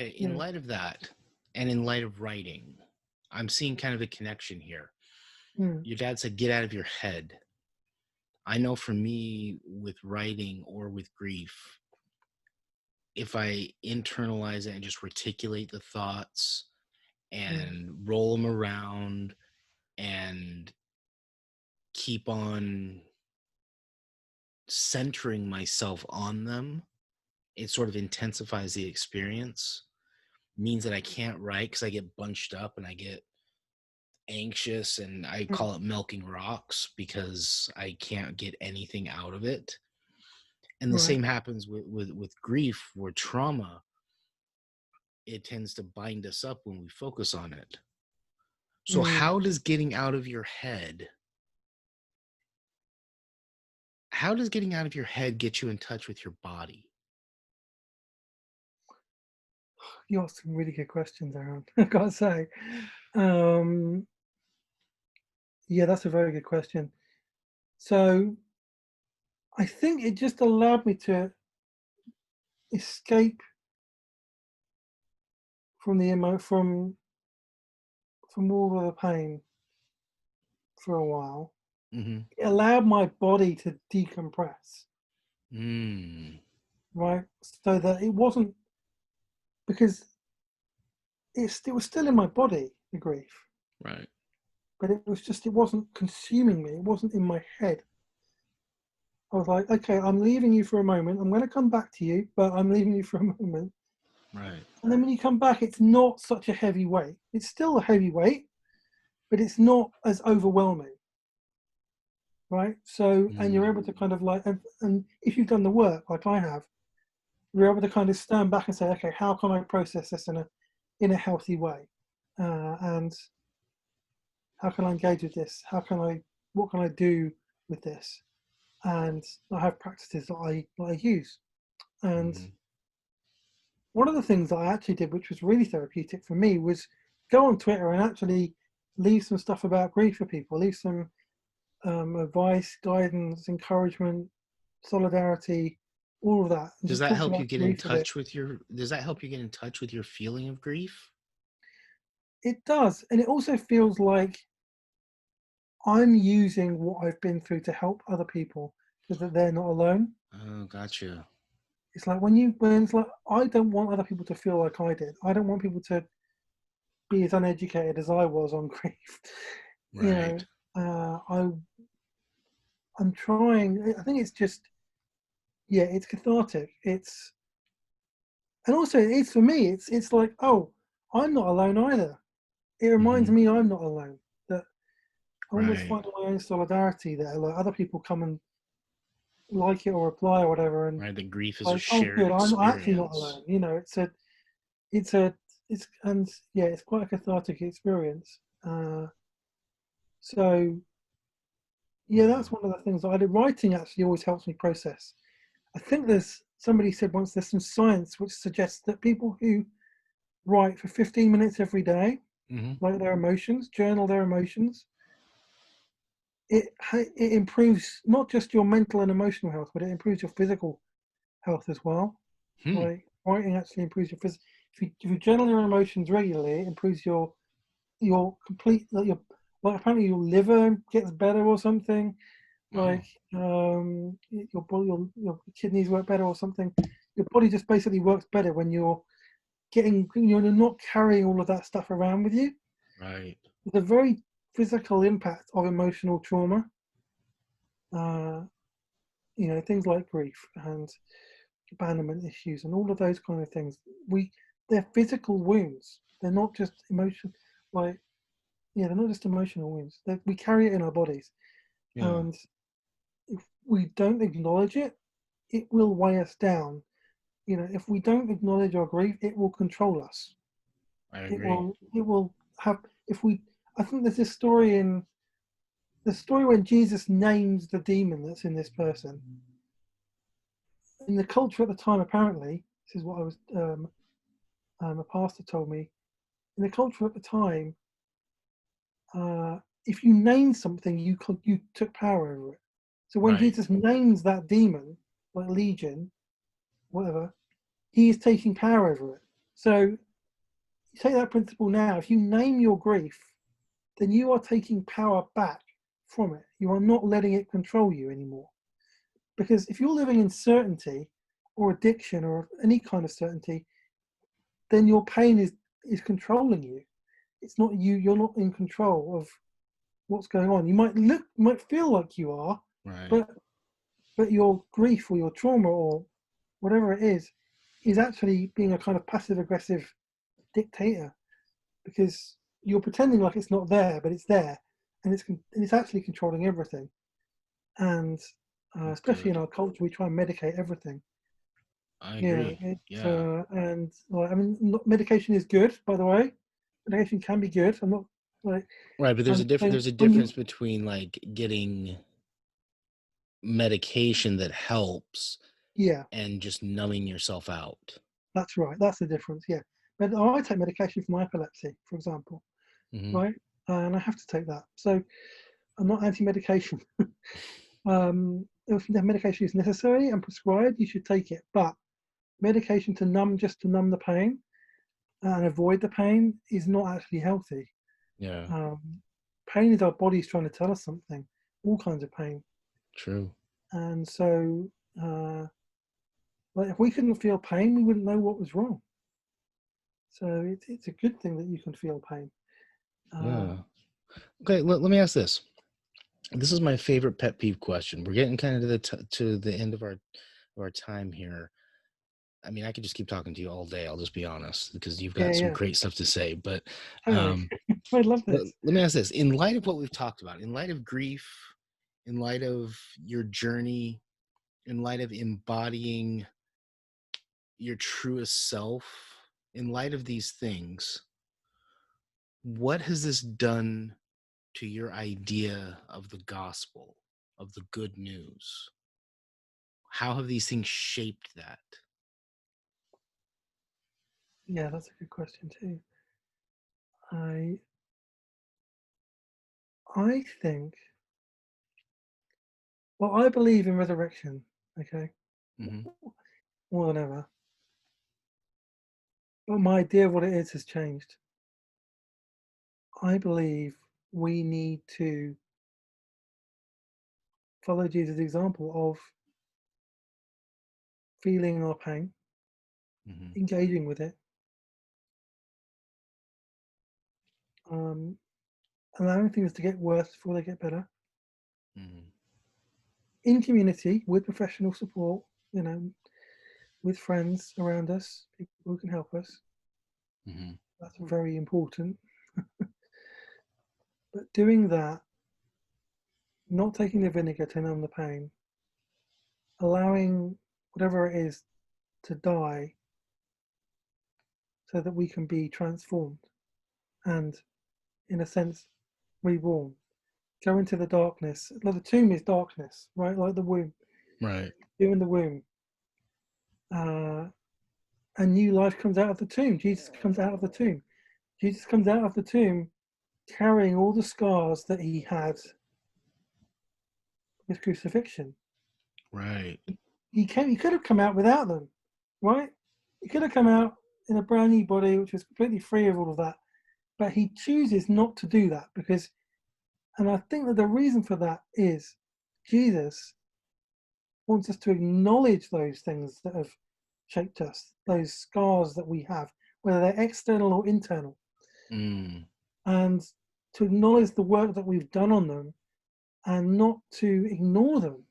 in Yeah. light of that, and in light of writing, I'm seeing kind of a connection here. Mm, Your dad said, get out of your head. I know for me, with writing or with grief, if I internalize it and just reticulate the thoughts mm, and roll them around and keep on centering myself on them, it sort of intensifies the experience. Means that I can't write because I get bunched up and I get anxious, and I mm, call it milking rocks because I can't get anything out of it. And the right. same happens with grief, where trauma, it tends to bind us up when we focus on it. So Mm. how does getting out of your head get you in touch with your body? You asked some really good questions, Aaron. I gotta say. Um, yeah, that's a very good question. So I think it just allowed me to escape from the from all of the pain for a while. Mm-hmm. It allowed my body to decompress, Mm, right? So that it wasn't, because it was still in my body, the grief, right. but it wasn't consuming me. It wasn't in my head. I was like, okay, I'm leaving you for a moment. I'm going to come back to you, but I'm leaving you for a moment. Right. And then when you come back, it's not such a heavy weight. It's still a heavy weight, but it's not as overwhelming, right? So, and you're able to Mm, kind of like, and if you've done the work like I have, you're able to kind of stand back and say, okay, how can I process this in a healthy way, and how can I engage with this? What can I do with this? And I have practices that I use. And mm-hmm. one of the things that I actually did, which was really therapeutic for me, was go on Twitter and actually leave some stuff about grief for people, leave some advice, guidance, encouragement, solidarity, all of that, and Does just that talk help you about get in grief a bit. touch with your does that help you get in touch with your feeling of grief? It does, and it also feels like I'm using what I've been through to help other people so that they're not alone. Oh, gotcha. It's like when it's like I don't want other people to feel like I did. I don't want people to be as uneducated as I was on grief. You Right. know, I'm trying. I think it's just, yeah, it's cathartic. It's, and also it's for me. It's like, oh, I'm not alone either. It reminds Mm-hmm. me I'm not alone. That I almost Right. find my own solidarity there. Like other people come and like it or reply or whatever, and Right. The grief is a like, oh, shared good, I'm actually not experience. alone. You know, it's a, it's, and yeah, it's quite a cathartic experience. So yeah, that's Mm, one of the things that I did. Writing actually always helps me process. I think there's somebody said once there's some science which suggests that people who write for 15 minutes every day, mm-hmm. like their emotions, journal their emotions, it improves not just your mental and emotional health, but it improves your physical health as well. Hmm. Like writing actually improves your phys. If you journal your emotions regularly, it improves your complete, like your, like apparently your liver gets better or something. Wow. Like your body, your kidneys work better or something. Your body just basically works better when you're not carrying all of that stuff around with you. Right. The very physical impact of emotional trauma, uh, things like grief and abandonment issues and all of those kind of things. They're physical wounds. They're not just like they're not just emotional wounds. We carry it in our bodies, Yeah. and if we don't acknowledge it, it will weigh us down. If we don't acknowledge our grief, it will control us. I It agree. will. It will have. If we, I think there's this story in the story when Jesus names the demon that's in this person. In the culture at the time, apparently, this is what a pastor told me. In the culture at the time, if you name something, you took power over it. So when Right. Jesus names that demon, like Legion, whatever, he is taking power over it. So you take that principle now. If you name your grief, then you are taking power back from it. You are not letting it control you anymore. Because if you're living in certainty or addiction or any kind of certainty, then your pain is controlling you. It's not you. You're not in control of what's going on. You might feel like you are, Right. but your grief or your trauma or whatever it is actually being a kind of passive aggressive dictator, because you're pretending like it's not there, but it's there, and it's actually controlling everything. And especially in Good. our culture, we try and medicate everything. I You know, agree. Yeah. and like, I mean, medication is good, by the way. Medication can be good. I'm not like Right, but I'm saying there's a when difference you, between like getting medication that helps yeah, and just numbing yourself out. that's right. That's the difference. Yeah, but I take medication for my epilepsy, for example, Hmm. right? And I have to take that. So I'm not anti-medication. If the medication is necessary and prescribed, you should take it. But medication just to numb the pain and avoid the pain is not actually healthy. Yeah. Um, Pain is our body's trying to tell us something, all kinds of pain. True. And so, like if we couldn't feel pain, we wouldn't know what was wrong. So it's a good thing that you can feel pain. Uh, Yeah. Okay. Let me ask this. This is my favorite pet peeve question. We're getting kind of to to the end of our time here. I mean, I could just keep talking to you all day. I'll just be honest, because you've yeah, got some yeah, great stuff to say. But totally. I love this. let me ask this: in light of what we've talked about, in light of grief, in light of your journey, in light of embodying your truest self, in light of these things, what has this done to your idea of the gospel, of the good news? How have these things shaped that? Yeah, that's a good question too. I I think, well, I believe in resurrection. Okay, Hmm. more than ever. But my idea of what it is has changed. I believe we need to follow Jesus' example of feeling our pain, Hmm. engaging with it, um, allowing things to get worse before they get better, Hmm. in community with professional support, you know, with friends around us, people who can help us. Hmm. That's very important. But doing that, not taking the vinegar to numb the pain, allowing whatever it is to die so that we can be transformed and, in a sense, reborn. Go into the darkness. Like the tomb is darkness, right? Like the womb. Right. You're in the womb. Uh, and new life comes out of the tomb. Jesus comes out of the tomb. Jesus comes out of the tomb carrying all the scars that he had with crucifixion. Right. He could have come out without them, right? He could have come out in a brand new body, which was completely free of all of that. But he chooses not to do that because, and I think that the reason for that is Jesus wants us to acknowledge those things that have shaped us, those scars that we have, whether they're external or internal, Mm. and to acknowledge the work that we've done on them and not to ignore them,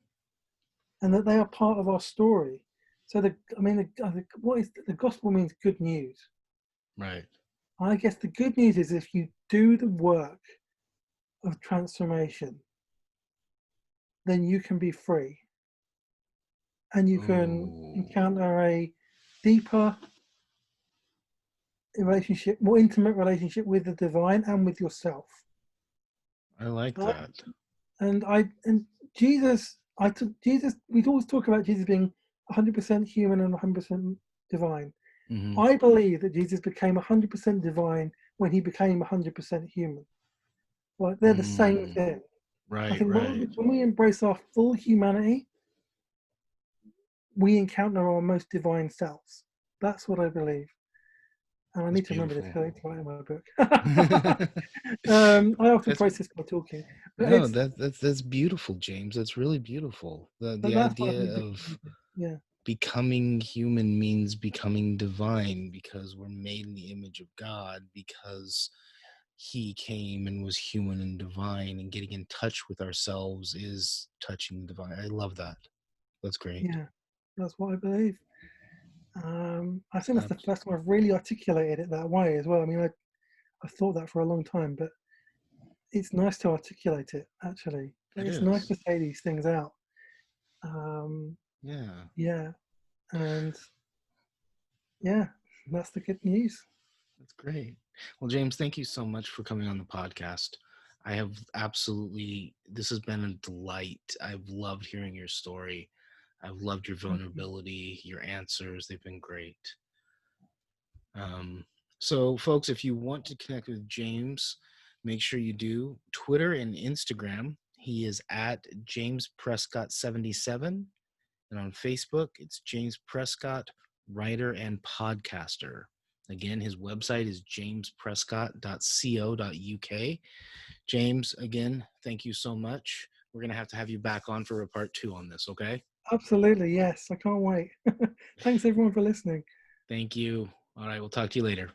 and that they are part of our story. So what is the gospel means good news. Right. I guess the good news is if you do the work of transformation, then you can be free and you can Oh, encounter a deeper relationship, more intimate relationship with the divine and with yourself. I like Right? that. And Jesus, Jesus. We always talk about Jesus being 100% human and 100% divine. Hmm. I believe that Jesus became 100% divine when he became 100% human. Like they're the same Mm. thing. I Right. think Right. when we embrace our full humanity, we encounter our most divine selves. That's what I believe. And I That's need to remember this beautiful. because I need to write it in my book. I often That's process by talking, but no, it's that's beautiful, James. That's really beautiful. The that's what I idea believe. of Yeah, becoming human means becoming divine because we're made in the image of God, because he came and was human and divine, and getting in touch with ourselves is touching the divine. I love that. That's great. yeah, that's what I believe. I think that's the Abs- first time I've really articulated it that way as well. I mean, I thought that for a long time, but it's nice to articulate it actually. It It's nice is. to say these things out. Um, Yeah. yeah, and yeah, that's the good news. That's great. Well, James, thank you so much for coming on the podcast. I have absolutely, this has been a delight. I've loved hearing your story. I've loved your Thank you. vulnerability, your answers. They've been great. Um, so, folks, if you want to connect with James, make sure you do Twitter and Instagram. He is at James Prescott 77. And on Facebook, it's James Prescott, writer and podcaster. Again, his website is jamesprescott.co.uk. James, again, thank you so much. We're going to have you back on for a part 2 on this, okay? Absolutely, yes. I can't wait. Thanks everyone for listening. Thank you. All right, we'll talk to you later.